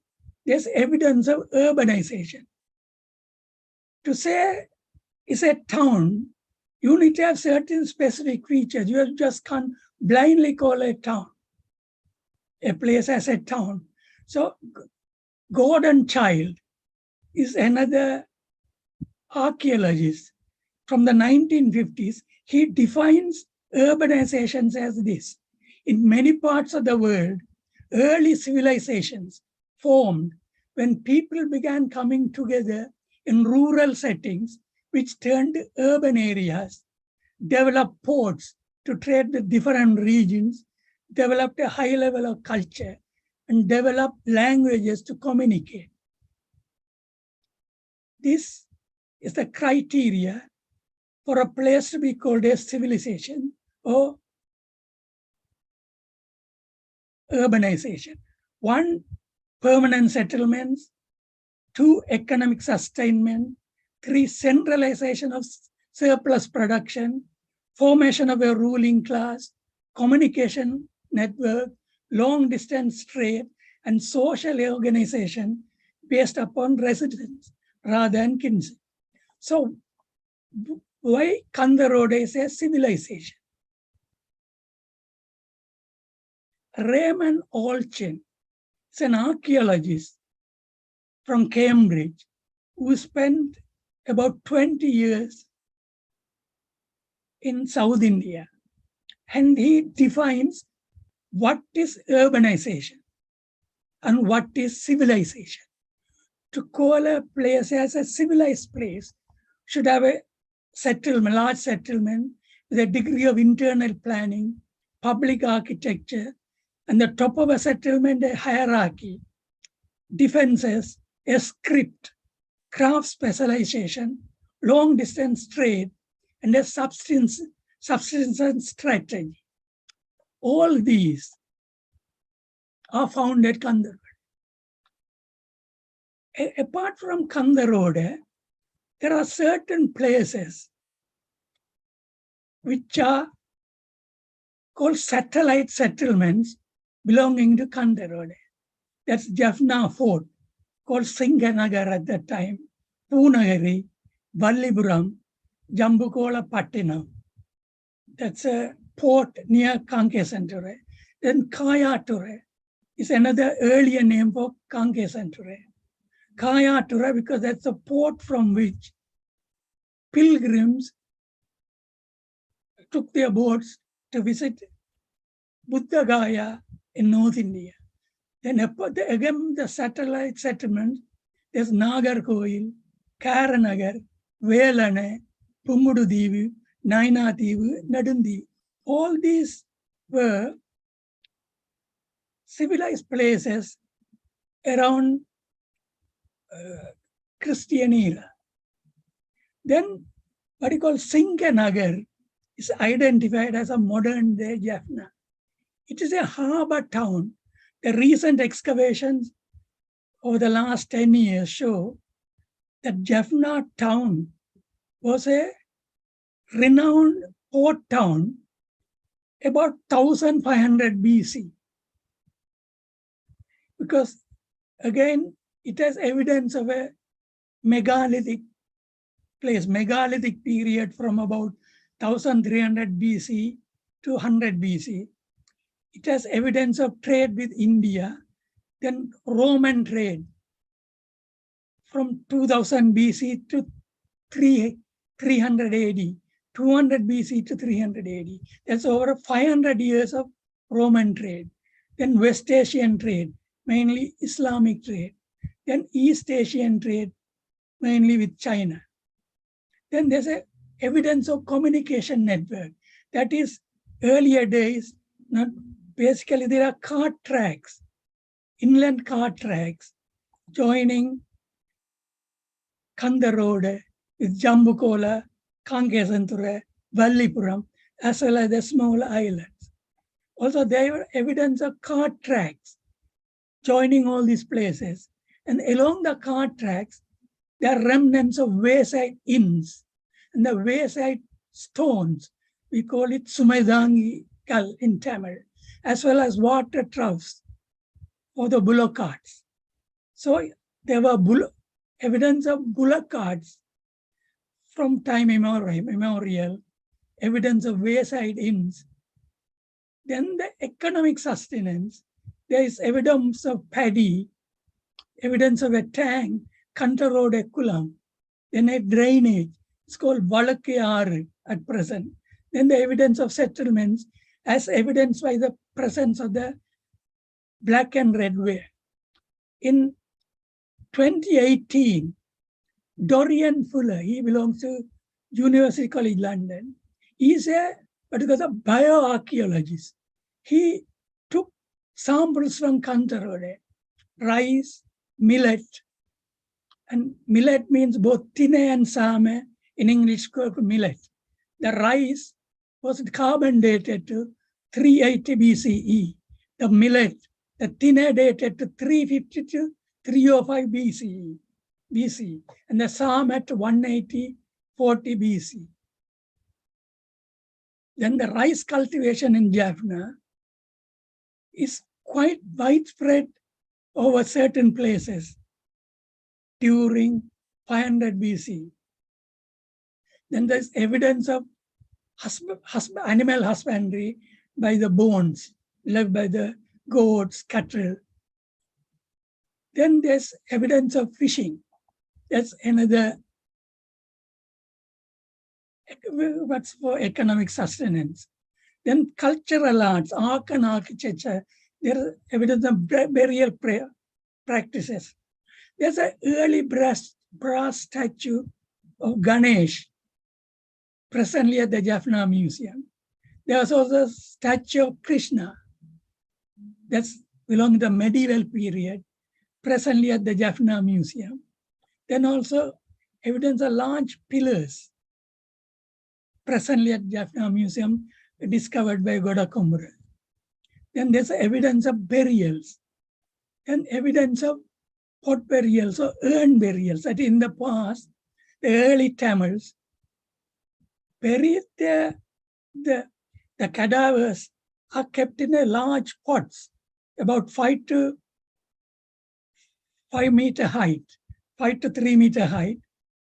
there's evidence of urbanization. To say it's a town, you need to have certain specific features. You just can't blindly call a town, a place as a town. So Gordon Child is another archaeologist from the 1950s, he defines urbanizations as this. In many parts of the world, early civilizations formed when people began coming together in rural settings, which turned urban areas, developed ports to trade with different regions, developed a high level of culture, and developed languages to communicate. This is the criteria for a place to be called a civilization or urbanization. 1, permanent settlements. 2, economic sustainment. 3, centralization of surplus production. Formation of a ruling class. Communication network. Long distance trade. And social organization based upon residence rather than kinship. So why Kantha Road is a civilization? Raymond Allchin is an archaeologist from Cambridge who spent about 20 years in South India. And he defines what is urbanization and what is civilization. To call a place as a civilized place should have a settlement, large settlement with a degree of internal planning, public architecture, and the top of a settlement, a hierarchy, defenses, a script, craft specialization, long distance trade, and a subsistence strategy. All these are found at Kantha Road. Apart from Kantha Road, there are certain places which are called satellite settlements belonging to Kantha Road. That's Jaffna Fort, called Singhanagar at that time, Poonagari, Vallipuram, Jambukola Pattinam. That's a port near Kankesanture. Then Kayature is another earlier name for Kankesanture. Kayature because that's a port from which pilgrims took their boats to visit Buddha Gaya in North India. Then again, the satellite settlement, there's Nagarkoil, Karanagar, Velane, Pumududivu, Nainativu, Nadundivu. All these were civilized places around Christian era. Then what you call Singhanagar is identified as a modern day Jaffna. It is a harbor town. The recent excavations over the last 10 years show that Jaffna town was a renowned port town about 1500 BC. Because again, it has evidence of a megalithic place, megalithic period from about 1300 BC to 100 BC. It has evidence of trade with India, then Roman trade from 2000 BC to 300 AD, 200 BC to 300 AD. That's over 500 years of Roman trade. Then West Asian trade, mainly Islamic trade. Then East Asian trade, mainly with China. Then there's a evidence of communication network. That is earlier days, not basically there are cart tracks, inland cart tracks joining Kantha Road with Jambukola, Kankesanture, Vallipuram, as well as the small islands. Also, there were evidence of cart tracks joining all these places. And along the cart tracks, there are remnants of wayside inns and the wayside stones. We call it Sumedangi Kal in Tamil, as well as water troughs for the bullock carts. So there were evidence of bullock carts from time immemorial, evidence of wayside inns. Then the economic sustenance, there is evidence of paddy, evidence of a tank, Kantha Road Ekulam, then a drainage, It's called Valakyaru at present. Then the evidence of settlements as evidenced by the presence of the black and red ware. In 2018, Dorian Fuller, he belongs to University College London. He's a bioarchaeologist. He took samples from Kantarode, rice, millet, and millet means both tine and same, in English called millet. The rice was carbon dated to 380 BCE. The millet, the tine dated to 350 to 305 BCE, and the same at 180, 40 BC. Then the rice cultivation in Jaffna is quite widespread over certain places during 500 BC. Then there's evidence of animal husbandry by the bones left by the goats, cattle. Then there's evidence of fishing. That's another what's for economic sustenance. Then cultural arts, art and architecture, there is evidence of burial practices. There's an early brass statue of Ganesh presently at the Jaffna Museum. There's also a statue of Krishna that's belonging to the medieval period, presently at the Jaffna Museum. Then also evidence of large pillars presently at Jaffna Museum discovered by Goda Kumbra. Then there's evidence of burials and evidence of pot burials or urn burials that in the past, the early Tamils buried the cadavers are kept in a large pots, about 5 to 3 meter height,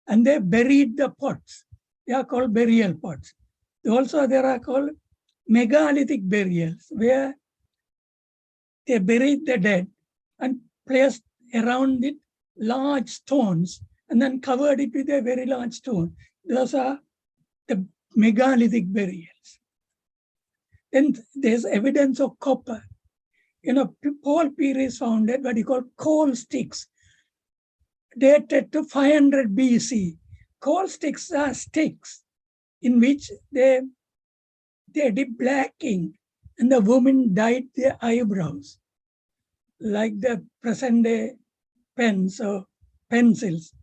and they buried the pots. They are called burial pots. Also, there are called megalithic burials, where they buried the dead and placed around it large stones and then covered it with a very large stone. Those are the megalithic burials. Then there's evidence of copper. Paul Peary founded what he called coal sticks, dated to 500 BC. Coal sticks are sticks in which they did black ink and the women dyed their eyebrows, like the present day pens or pencils,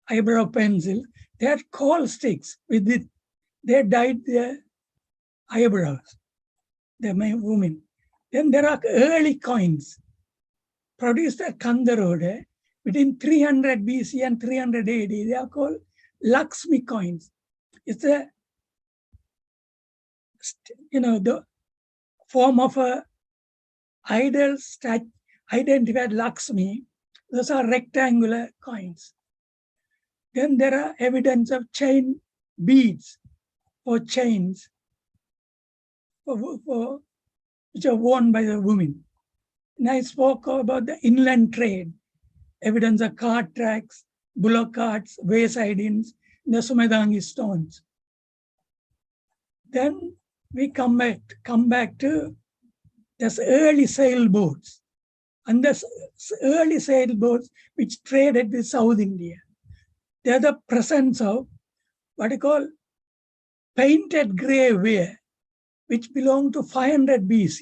eyebrow pencil. They had coal sticks with it. They dyed their eyebrows, the women. Then there are early coins produced at Kandarode between 300 BC and 300 AD. They are called Lakshmi coins. It's the form of a idol identified Lakshmi. Those are rectangular coins. Then there are evidence of chain beads or chains which are worn by the women. And I spoke about the inland trade, evidence of cart tracks, bullock carts, wayside inns, the Sumedangi stones. Then we come back to this early sailboats. And the early sailboats which traded with South India. They are the presence of what you call painted grey ware, which belong to 500 BC,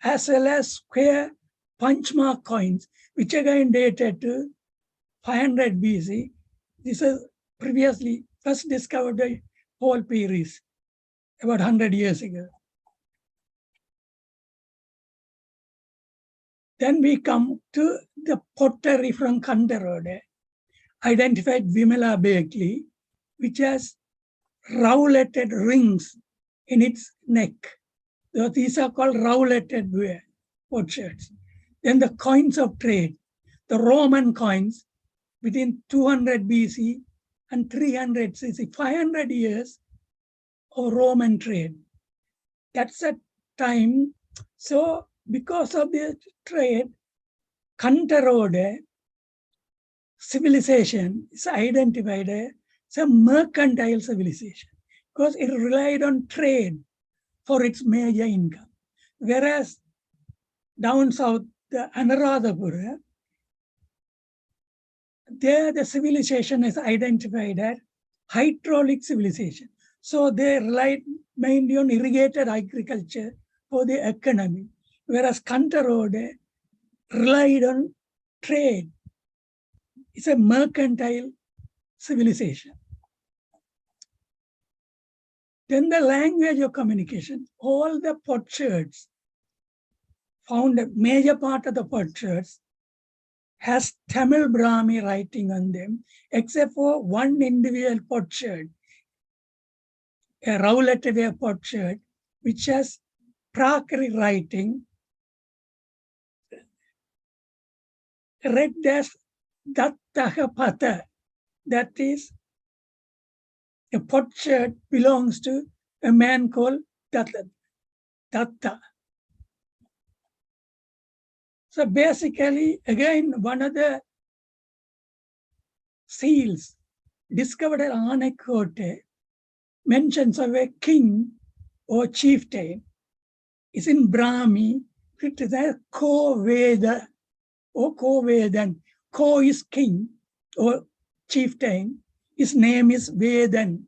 as well as square punch mark coins, which again dated to 500 BC. This is previously first discovered by Paul Peary about 100 years ago. Then we come to the pottery from Kandarode, identified Vimala Bakley, which has rowletted rings in its neck. So these are called rowletted ware, potsherds. Then the coins of trade, the Roman coins between 200 BC and 300 CC, 500 years of Roman trade. That's a time. So because of the trade, Kantarode civilization is identified as a mercantile civilization because it relied on trade for its major income. Whereas down south, the Anuradhapura, there the civilization is identified as hydraulic civilization. So they relied mainly on irrigated agriculture for the economy, whereas Kantarode relied on trade. It's a mercantile civilization. Then the language of communication, all the potsherds found a major part of the potsherds has Tamil Brahmi writing on them, except for one individual potsherd, a Rowlattaway potsherd, which has Prakri writing, read as Dattahapatha, that is, a potsherd belongs to a man called Datta. So basically, again, one of the seals discovered at Anakote mentions of a king or chieftain is in Brahmi, it is a Ko-Veda or Ko-Vedan. Ko is king or chieftain, his name is Vedan.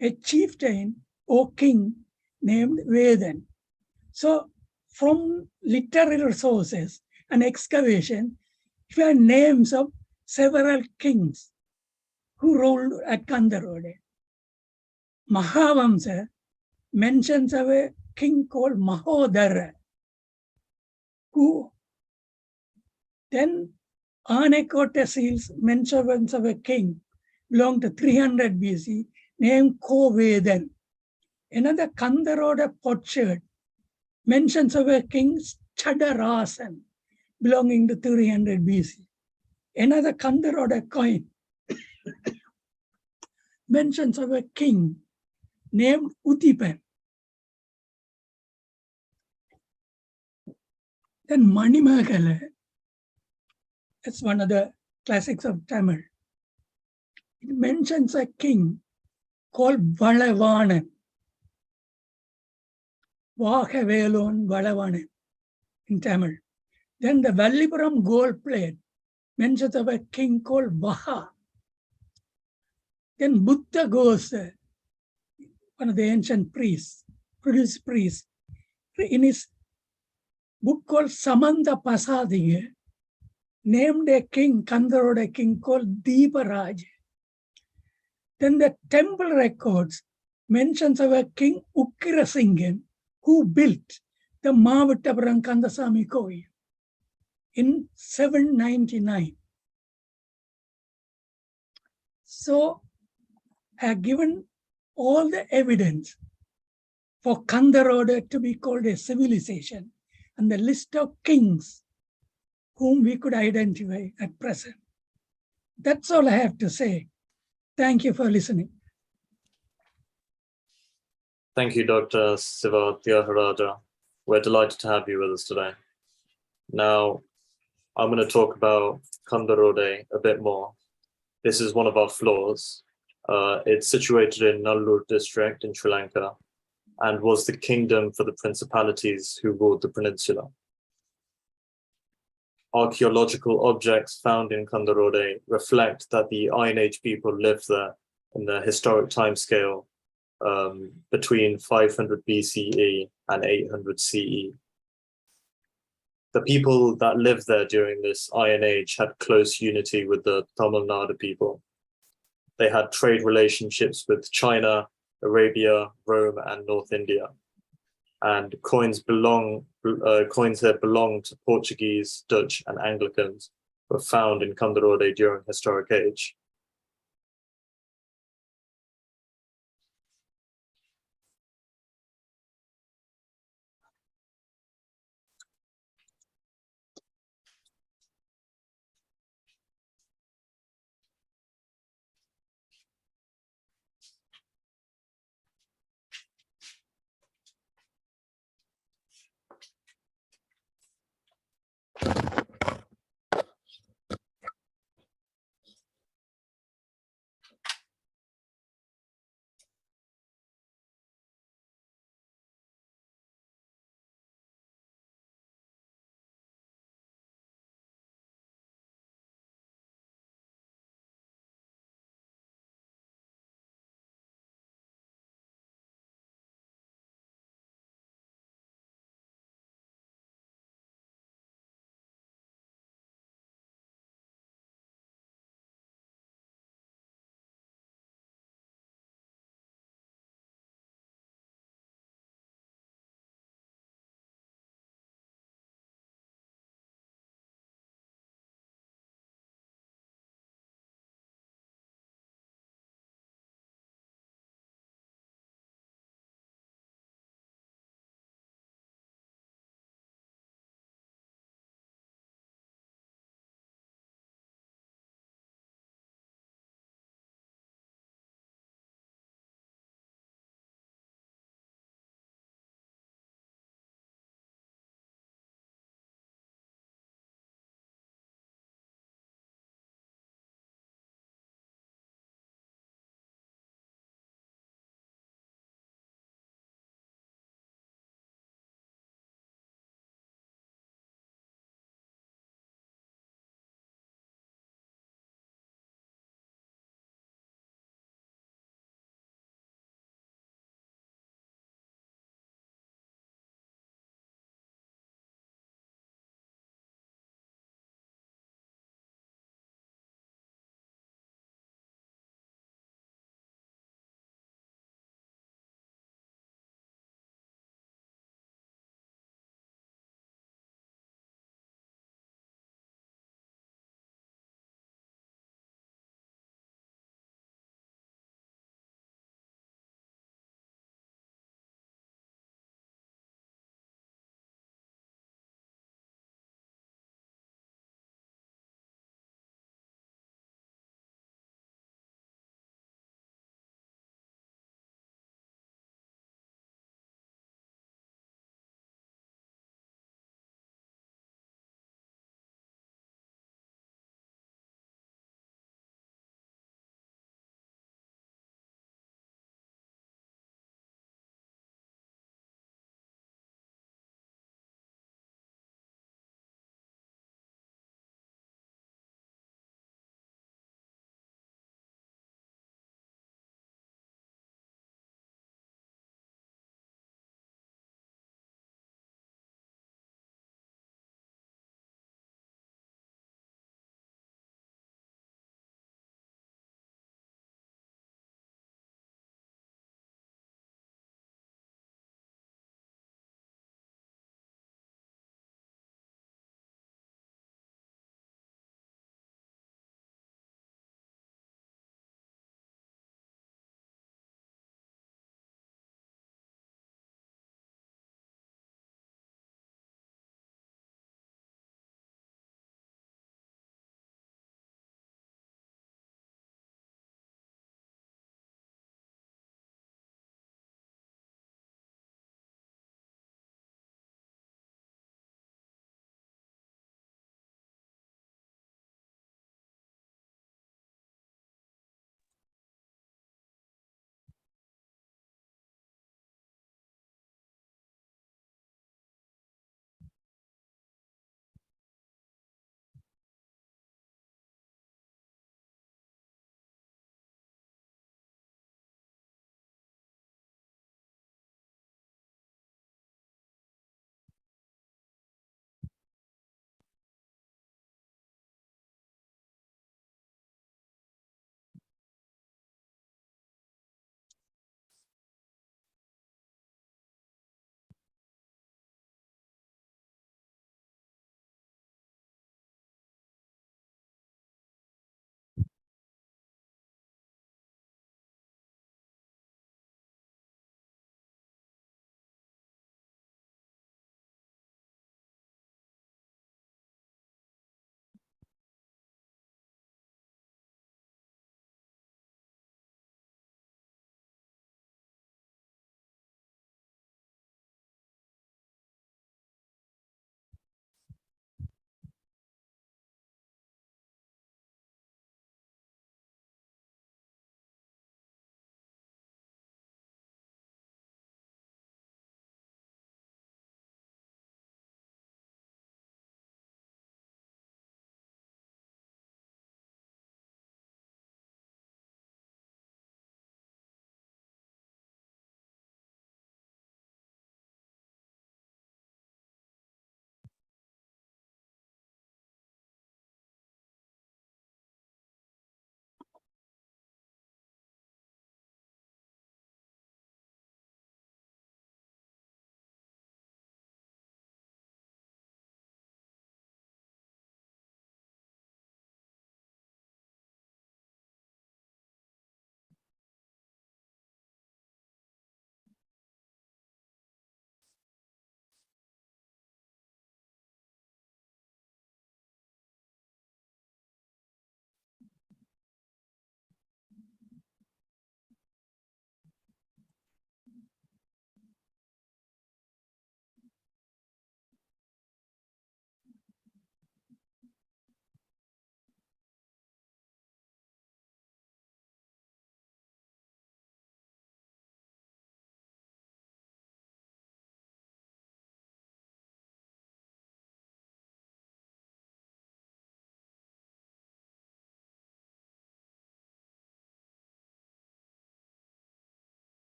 A chieftain or king named Vedan. So from literary sources and excavation, we have names of several kings who ruled at Kandarode. Mahavamsa mentions of a king called Mahodara, who then Anakote seals mentions of a king belonged to 300 BC named Ko-Vedan. Another Kandaroda potsherd mentions of a king Chadarasan belonging to 300 BC. Another Kandaroda coin mentions of a king named Utipan. Then Manimagala, it's one of the classics of Tamil. It mentions a king called Valavanan. Vahavelon Valavanan in Tamil. Then the Vallipuram gold plate mentions of a king called Vaha. Then Buddha goes, one of the ancient priests, Buddhist priest, in his book called Samanta Pasadiga, named a king, Kandaroda king called Deeparaj. Then the temple records mentions of a king Ukkirasinghan who built the Mavattapuram Kandasamy Kovil in 799. So I have given all the evidence for Kandaroda to be called a civilization and the list of kings whom we could identify at present. That's all I have to say. Thank you for listening. Thank you, Dr. Siva Tyagaraja. We're delighted to have you with us today. Now, I'm going to talk about Kandarode a bit more. This is one of our floors. It's situated in Nallur district in Sri Lanka and was the kingdom for the principalities who ruled the peninsula. Archaeological objects found in Kandarode reflect that the Iron Age people lived there in the historic timescale between 500 BCE and 800 CE. The people that lived there during this Iron Age had close unity with the Tamil Nadu people. They had trade relationships with China, Arabia, Rome, and North India. And coins that belong to Portuguese, Dutch, and Anglicans were found in Kandarode during historic age.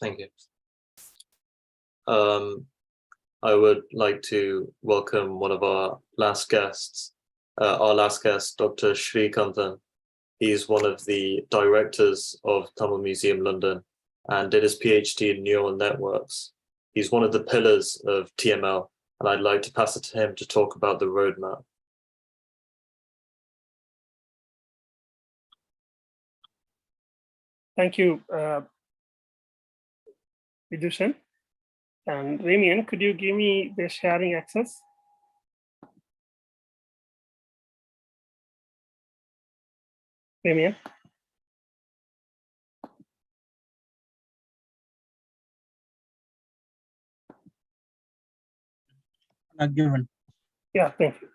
Thank you. I would like to welcome one of our last guests, Dr. Srikanthan. He's one of the directors of Tamil Museum London and did his PhD in neural networks. He's one of the pillars of TML, and I'd like to pass it to him to talk about the roadmap. Thank you, Vidushan. And Ramian, could you give me the sharing access? Ramian? Not given. Yeah, thank you.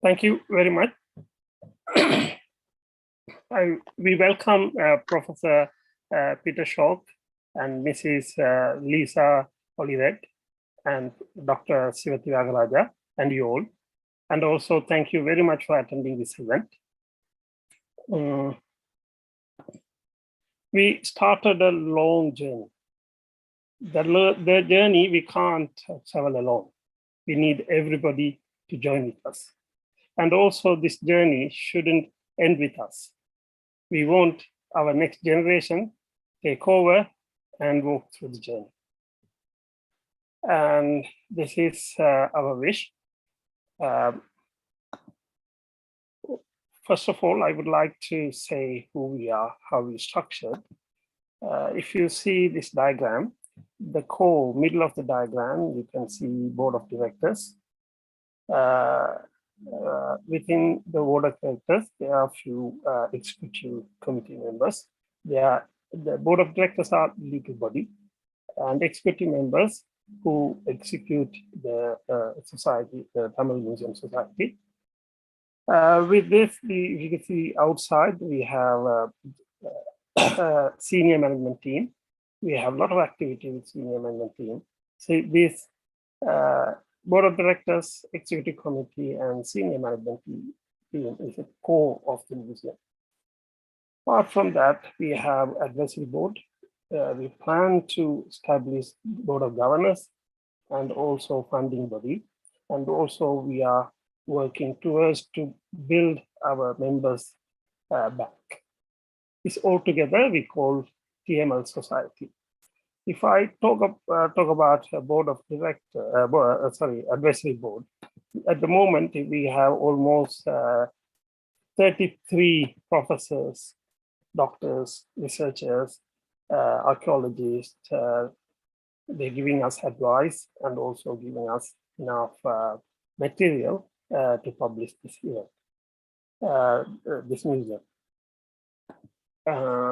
Thank you very much. We welcome Professor Peter Schalk and Mrs. Lisa Olivet and Dr. Siva Tyagaraja and you all. And also thank you very much for attending this event. We started a long journey. The journey we can't travel alone. We need everybody to join with us. And also this journey shouldn't end with us. We want our next generation take over and walk through the journey. And this is our wish. First of all, I would like to say who we are, how we structured. If you see this diagram, the core, middle of the diagram, you can see board of directors. Within the board of directors, there are a few executive committee members. The board of directors are legal body, and executive members who execute the society, the Tamil Museum Society. With this, you can see outside, we have a senior management team. We have a lot of activity with senior management team. So this board of directors, executive committee, and senior management team is a core of the museum. Apart from that, we have advisory board. We plan to establish board of governors and also funding body. And also we are working towards to build our members back. This all together we call TML Society. If I talk about a board of advisory board, at the moment we have almost 33 professors, doctors, researchers, archaeologists. They're giving us advice and also giving us enough material to publish this year, this museum.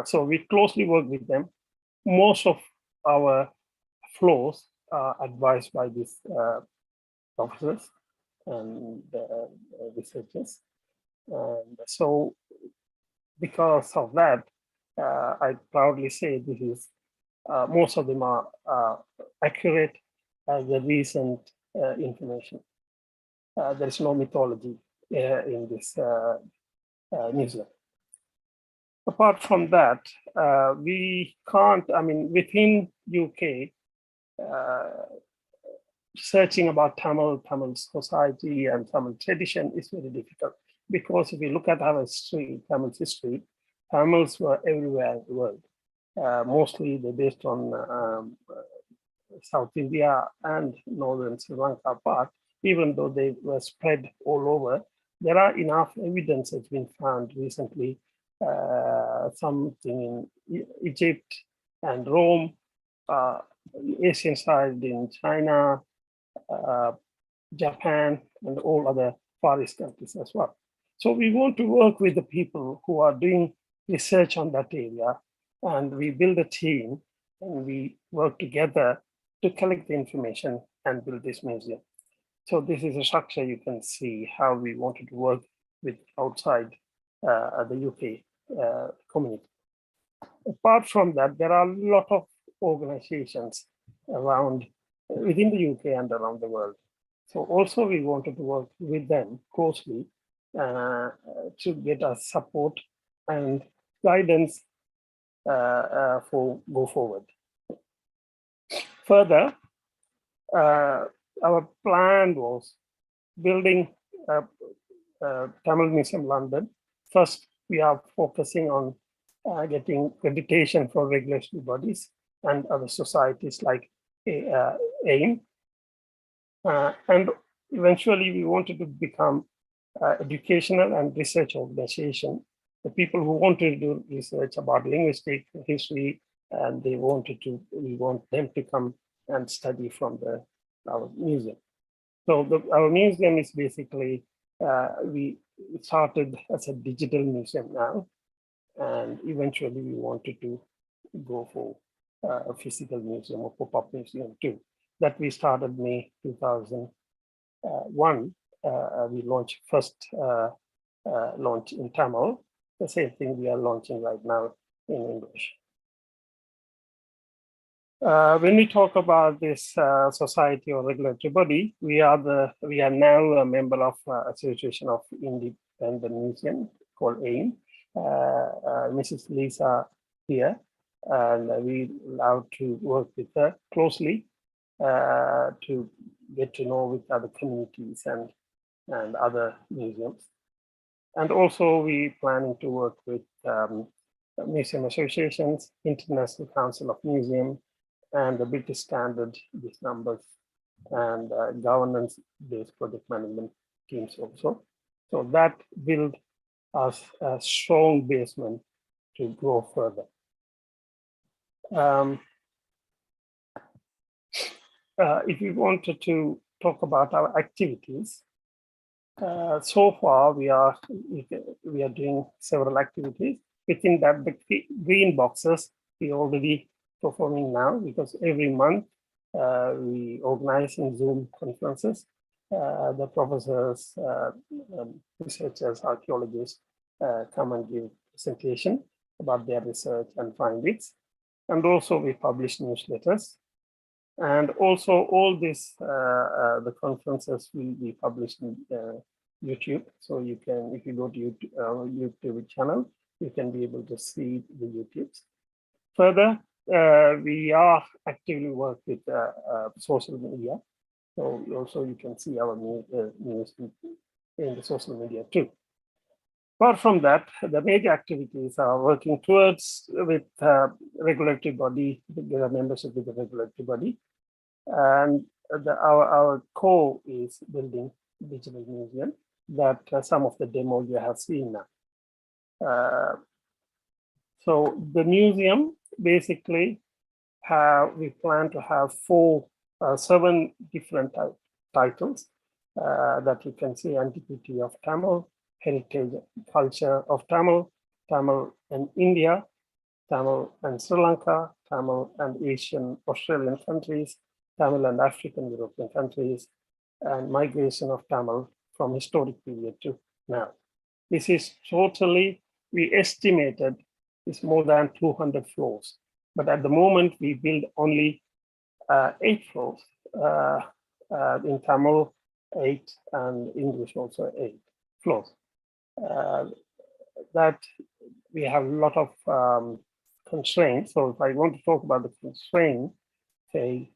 So we closely work with them. Most of our flows are advised by these professors and researchers. And so because of that, I proudly say this is, most of them are accurate as the recent information. There is no mythology in this museum. Apart from that, we can't, I mean, within UK, searching about Tamil society and Tamil tradition is very difficult, because if you look at our history, Tamil's history, Tamils were everywhere in the world. Mostly they're based on South India and northern Sri Lanka part. Even though they were spread all over, there are enough evidence that's been found recently, something in Egypt and Rome, Asian side in China, Japan, and all other Far East countries as well. So we want to work with the people who are doing research on that area, and we build a team and we work together to collect the information and build this museum. So this is a structure. You can see how we wanted to work with outside the UK community. Apart from that, there are a lot of organizations around within the UK and around the world. So also we wanted to work with them closely to get us support and guidance for go forward. Further, our plan was building Tamil Museum London. First, we are focusing on getting accreditation for regulatory bodies and other societies like AIM. And eventually, we wanted to become educational and research organization. The people who wanted to do research about linguistic history, and we want them to come and study from our museum. So our museum is basically, we started as a digital museum now, and eventually we wanted to go for a physical museum or pop-up museum too. That we started May 2001. We launched first launch in Tamil. The same thing we are launching right now in English. When we talk about this society or regulatory body, we are now a member of Association of Independent Museum called AIM. Mrs. Lisa here, and we allowed to work with her closely to get to know with other communities and other museums. And also we planning to work with museum associations, International Council of Museum, and the British Standard, these numbers, and governance-based project management teams also. So that build us a strong basement to grow further. If we wanted to talk about our activities, so far we are doing several activities. Within that, the green boxes we already performing now, because every month we organize in Zoom conferences. The professors, researchers, archaeologists come and give presentation about their research and findings. And also we publish newsletters. And also all this, the conferences will be published in YouTube. So you can, if you go to YouTube channel, you can be able to see the YouTubes. Further, we are actively work with social media. So also you can see our news in the social media too. Apart from that, the major activities are working towards with regulatory body, the membership with the regulatory body. And our core is building digital museum, that some of the demo you have seen now. So the museum basically we plan to have 7 different titles that you can see: Antiquity of Tamil, Heritage Culture of Tamil, Tamil and India, Tamil and Sri Lanka, Tamil and Asian Australian countries, Tamil and African European countries, and migration of Tamil from historic period to now. This is totally, we estimated, is more than 200 floors. But at the moment, we build only 8 floors. In Tamil, 8, and English also 8 floors. That we have a lot of constraints. So if I want to talk about the constraint, say,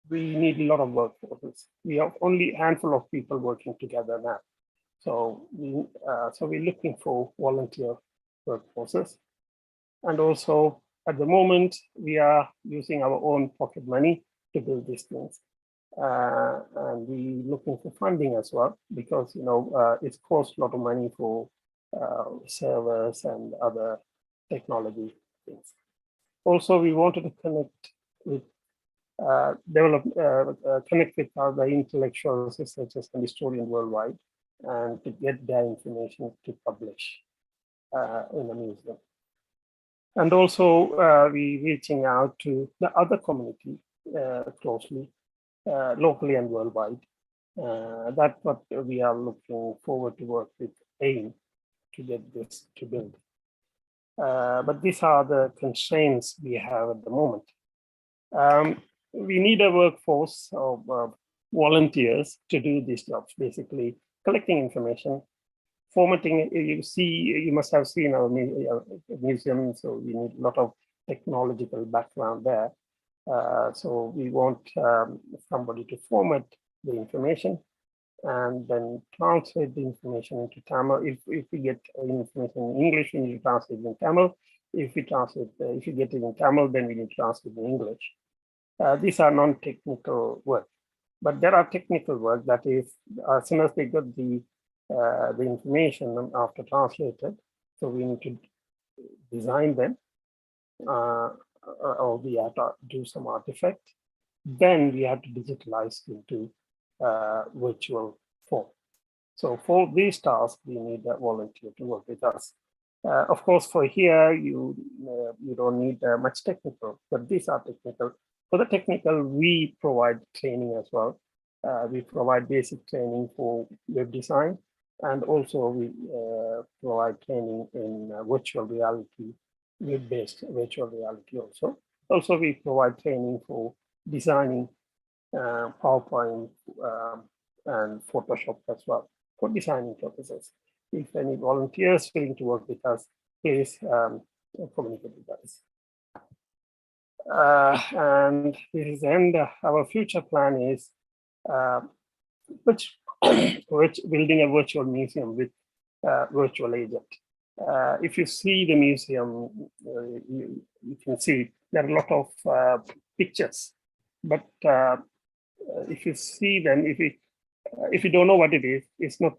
we need a lot of workforces. We have only a handful of people working together now. So we're looking for volunteer workforces. And also at the moment, we are using our own pocket money to build these things. And we're looking for funding as well, because it costs a lot of money for servers and other technology things. Also, we wanted to connect with connect with other intellectual researchers and historians worldwide, and to get their information to publish in the museum. And also, we reaching out to the other community closely, locally and worldwide. That's what we are looking forward to work with AIM to get this to build. But these are the constraints we have at the moment. We need a workforce of volunteers to do these jobs, basically collecting information, formatting. You must have seen our museum, so we need a lot of technological background there. So we want somebody to format the information and then translate the information into Tamil. If we get information in English, we need to translate it in Tamil. If we get it in Tamil, then we need to translate it in English. These are non-technical work, but there are technical work that is, as soon as they get the information after translated, so we need to design them, or we have to do some artifact. Then we have to digitalize into virtual form. So for these tasks, we need a volunteer to work with us. Of course, for here, you don't need much technical, but these are technical. For the technical, we provide training as well. We provide basic training for web design, and also we provide training in virtual reality, web-based virtual reality also. Also, we provide training for designing PowerPoint and Photoshop as well for designing purposes. If any volunteers willing to work with us, please communicate with us. And this is the end. Our future plan is which building a virtual museum with virtual agent. If you see the museum, you can see there are a lot of pictures, but if you see them, if you don't know what it is, it's not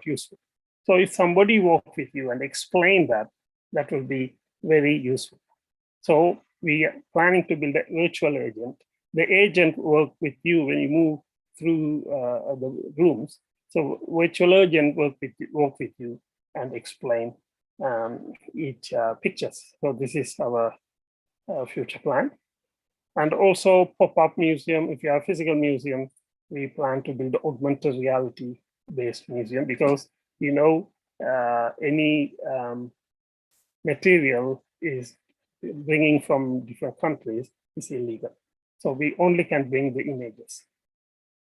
useful. So if somebody walk with you and explain that, that will be very useful. So we are planning to build a virtual agent. The agent work with you when you move through the rooms. So virtual agent work with you and explain each pictures. So this is our future plan. And also pop-up museum. If you have a physical museum, we plan to build an augmented reality based museum, because any material is bringing from different countries is illegal. So we only can bring the images.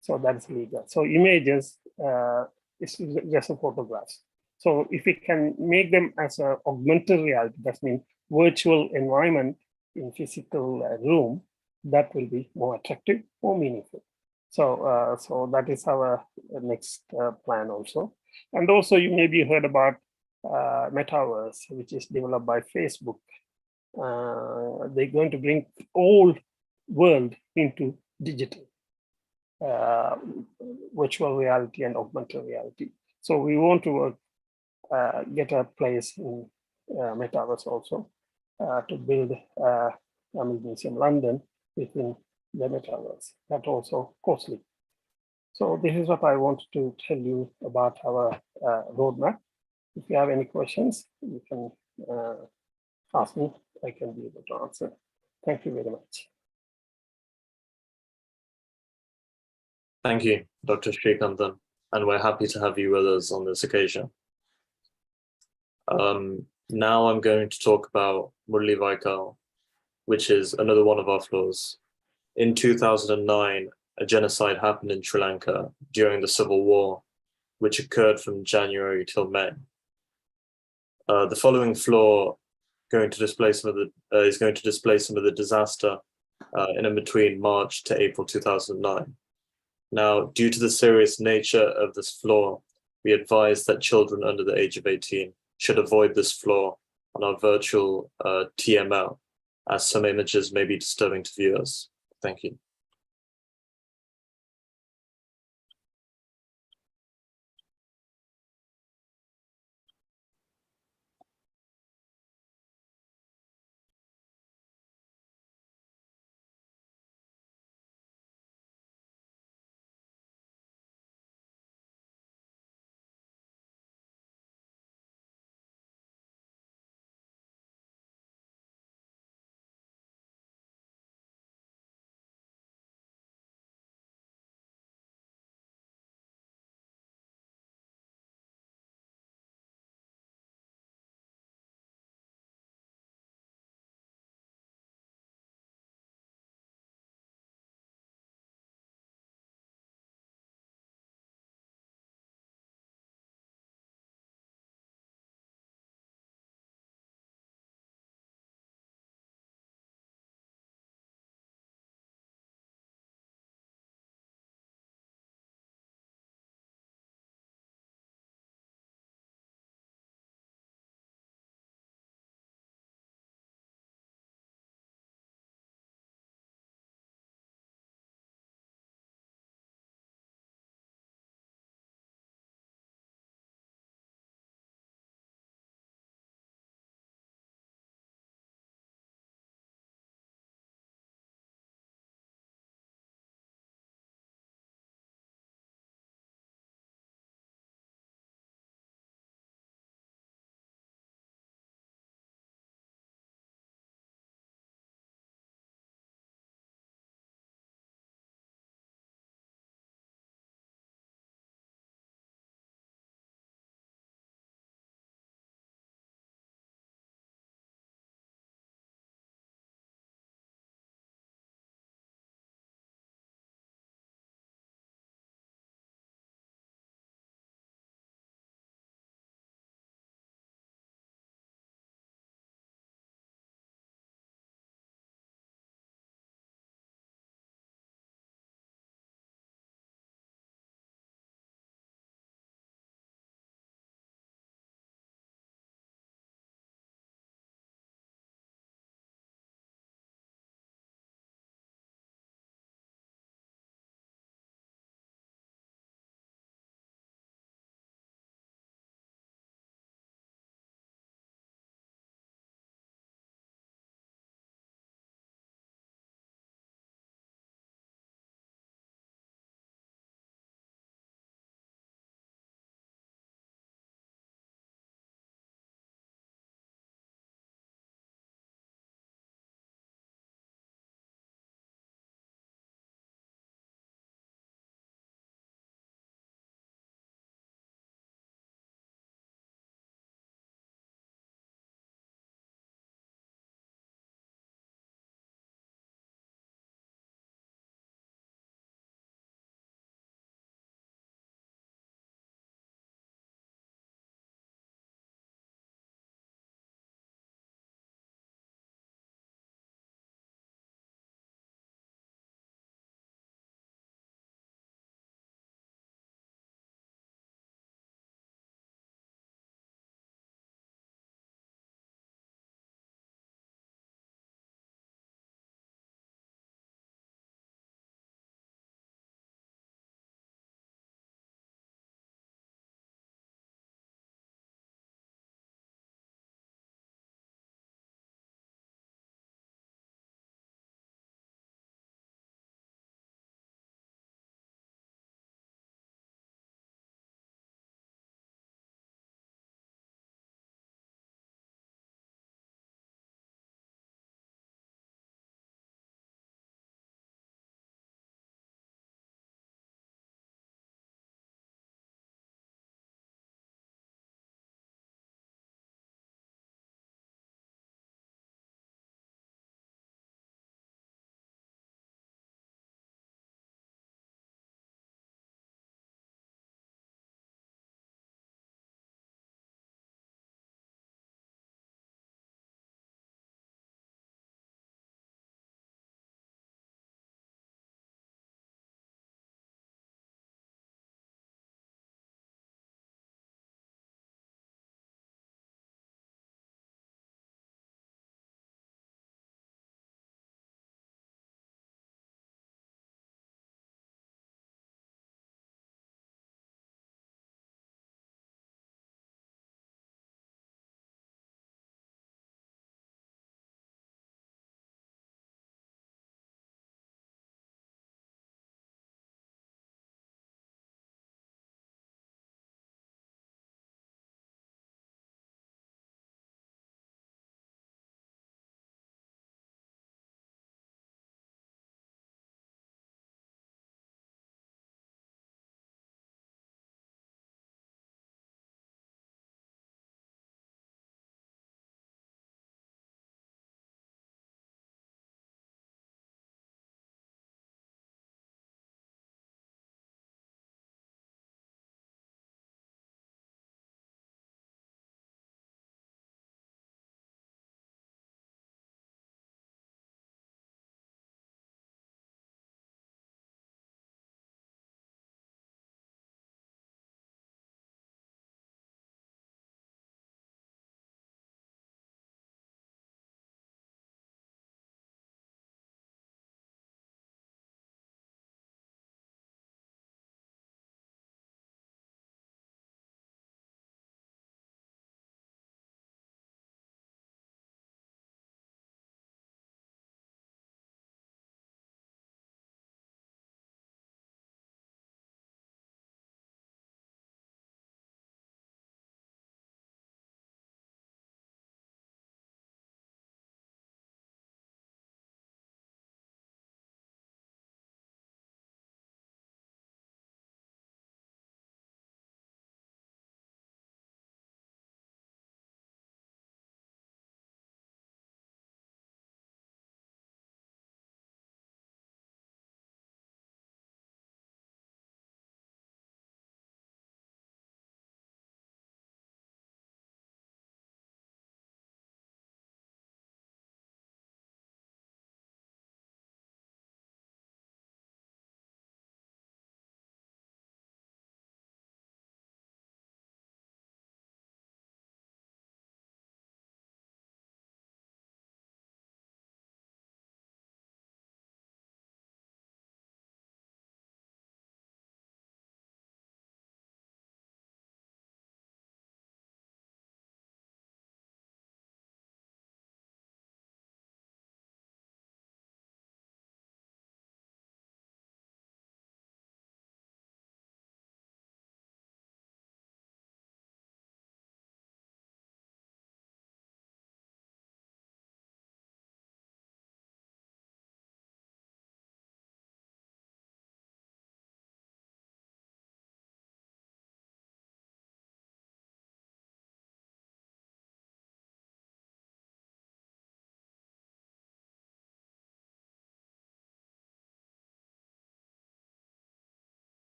So that's legal. So images is just a photographs. So if we can make them as an augmented reality, that means virtual environment in physical room, that will be more attractive, more meaningful. So so that is our next plan also. And also you maybe heard about Metaverse, which is developed by Facebook. They're going to bring all world into digital, virtual reality and augmented reality. So we want to work, get a place in Metaverse also to build a museum London within the Metaverse. That also costly. So this is what I wanted to tell you about our roadmap. If you have any questions, you can ask me. I can be able to answer. Thank you very much. Thank you, Dr. Srikantan, and we're happy to have you with us on this occasion. Now I'm going to talk about Murli Vaikal, which is another one of our floors. In 2009, a genocide happened in Sri Lanka during the Civil War, which occurred from January till May. The following floor is going to display some of the disaster in between March to April 2009. Now, due to the serious nature of this floor, we advise that children under the age of 18 should avoid this floor on our virtual TML, as some images may be disturbing to viewers. Thank you.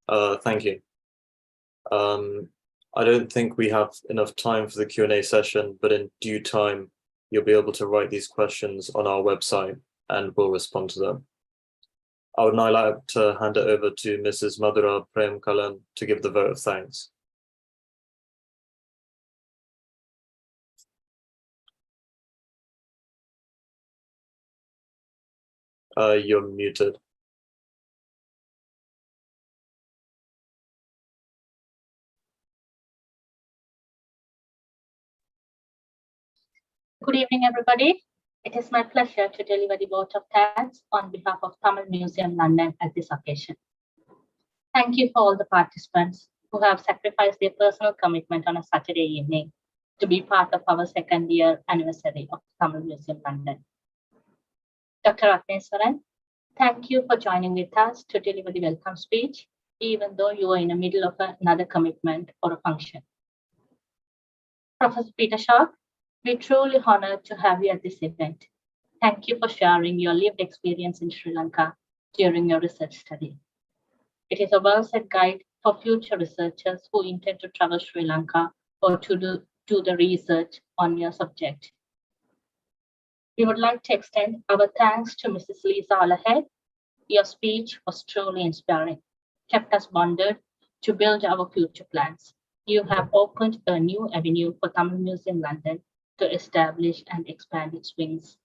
Thank you. I don't think we have enough time for the Q&A session, but in due time, you'll be able to write these questions on our website and we'll respond to them. I would now like to hand it over to Mrs. Madhura Premkalan to give the vote of thanks. You're muted. Good evening, everybody. It is my pleasure to deliver the vote of thanks on behalf of Tamil Museum London at this occasion. Thank you for all the participants who have sacrificed their personal commitment on a Saturday evening to be part of our second year anniversary of Tamil Museum London. Dr. Ratneswaran, thank you for joining with us to deliver the welcome speech, even though you were in the middle of another commitment or a function. Professor Peter Shaw, we're truly honored to have you at this event. Thank you for sharing your lived experience in Sri Lanka during your research study. It is a well-set guide for future researchers who intend to travel Sri Lanka or to do the research on your subject. We would like to extend our thanks to Mrs. Lisa Allahead. Your speech was truly inspiring, kept us bonded to build our future plans. You have opened a new avenue for Tamil Museum London to establish and expand its wings.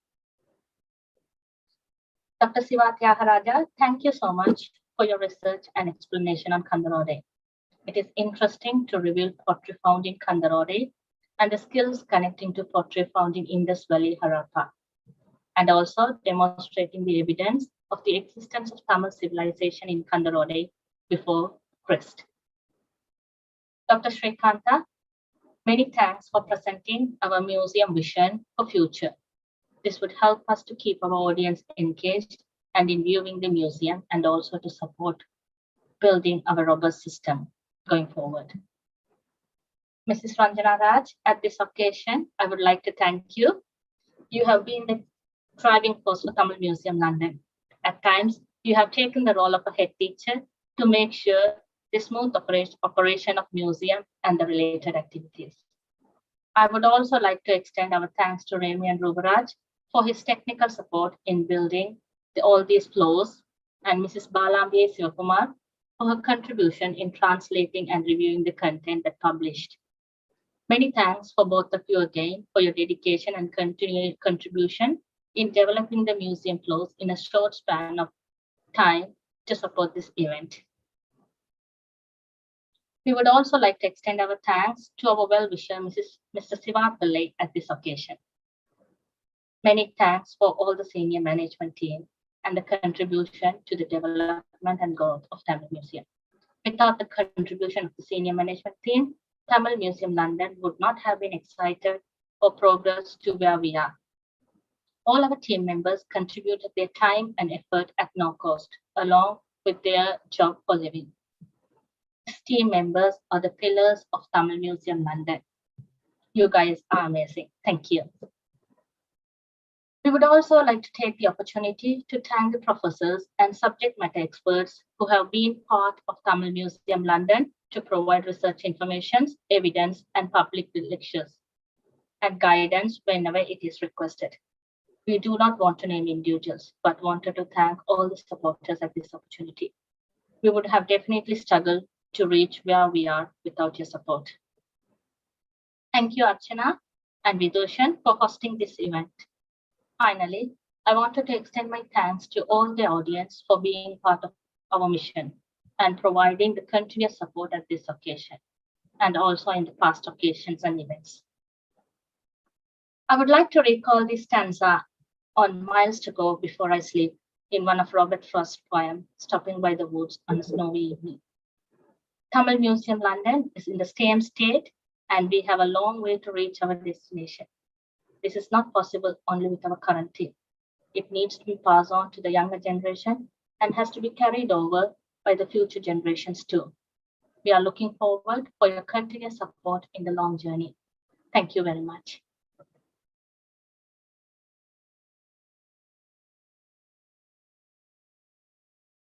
Dr. Siva Tyagaraja, thank you so much for your research and explanation on Kandarode. It is interesting to reveal pottery found in Kandarode and the skills connecting to pottery found in Indus Valley, Harappa, and also demonstrating the evidence of the existence of Tamil civilization in Kandarode before Christ. Dr. Srikanta, many thanks for presenting our museum vision for future. This would help us to keep our audience engaged and in viewing the museum and also to support building our robust system going forward. Mrs. Ranjana Raj, at this occasion, I would like to thank you. You have been the driving force for Tamil Museum London. At times, you have taken the role of a head teacher to make sure the smooth operation of museum and the related activities. I would also like to extend our thanks to Remy and Rubaraj for his technical support in building all these flows, and Mrs. Balambi Sivakumar for her contribution in translating and reviewing the content that published. Many thanks for both of you again for your dedication and continued contribution in developing the museum flows in a short span of time to support this event. We would also like to extend our thanks to our well-wisher, Mr. Siva Pillai, at this occasion. Many thanks for all the senior management team and the contribution to the development and growth of Tamil Museum. Without the contribution of the senior management team, Tamil Museum London would not have been excited or progress to where we are. All our team members contributed their time and effort at no cost, along with their job for living. These team members are the pillars of Tamil Museum London. You guys are amazing. Thank you. We would also like to take the opportunity to thank the professors and subject matter experts who have been part of Tamil Museum London to provide research information, evidence, and public lectures and guidance whenever it is requested. We do not want to name individuals, but wanted to thank all the supporters at this opportunity. We would have definitely struggled to reach where we are without your support. Thank you, Archana and Vidushan, for hosting this event. Finally, I wanted to extend my thanks to all the audience for being part of our mission and providing the continuous support at this occasion and also in the past occasions and events. I would like to recall this stanza on Miles to Go Before I Sleep in one of Robert Frost's poems, Stopping by the Woods on a Snowy Evening. Tamil Museum London is in the same state and we have a long way to reach our destination. This is not possible only with our current team. It needs to be passed on to the younger generation and has to be carried over by the future generations too. We are looking forward for your continuous support in the long journey. Thank you very much.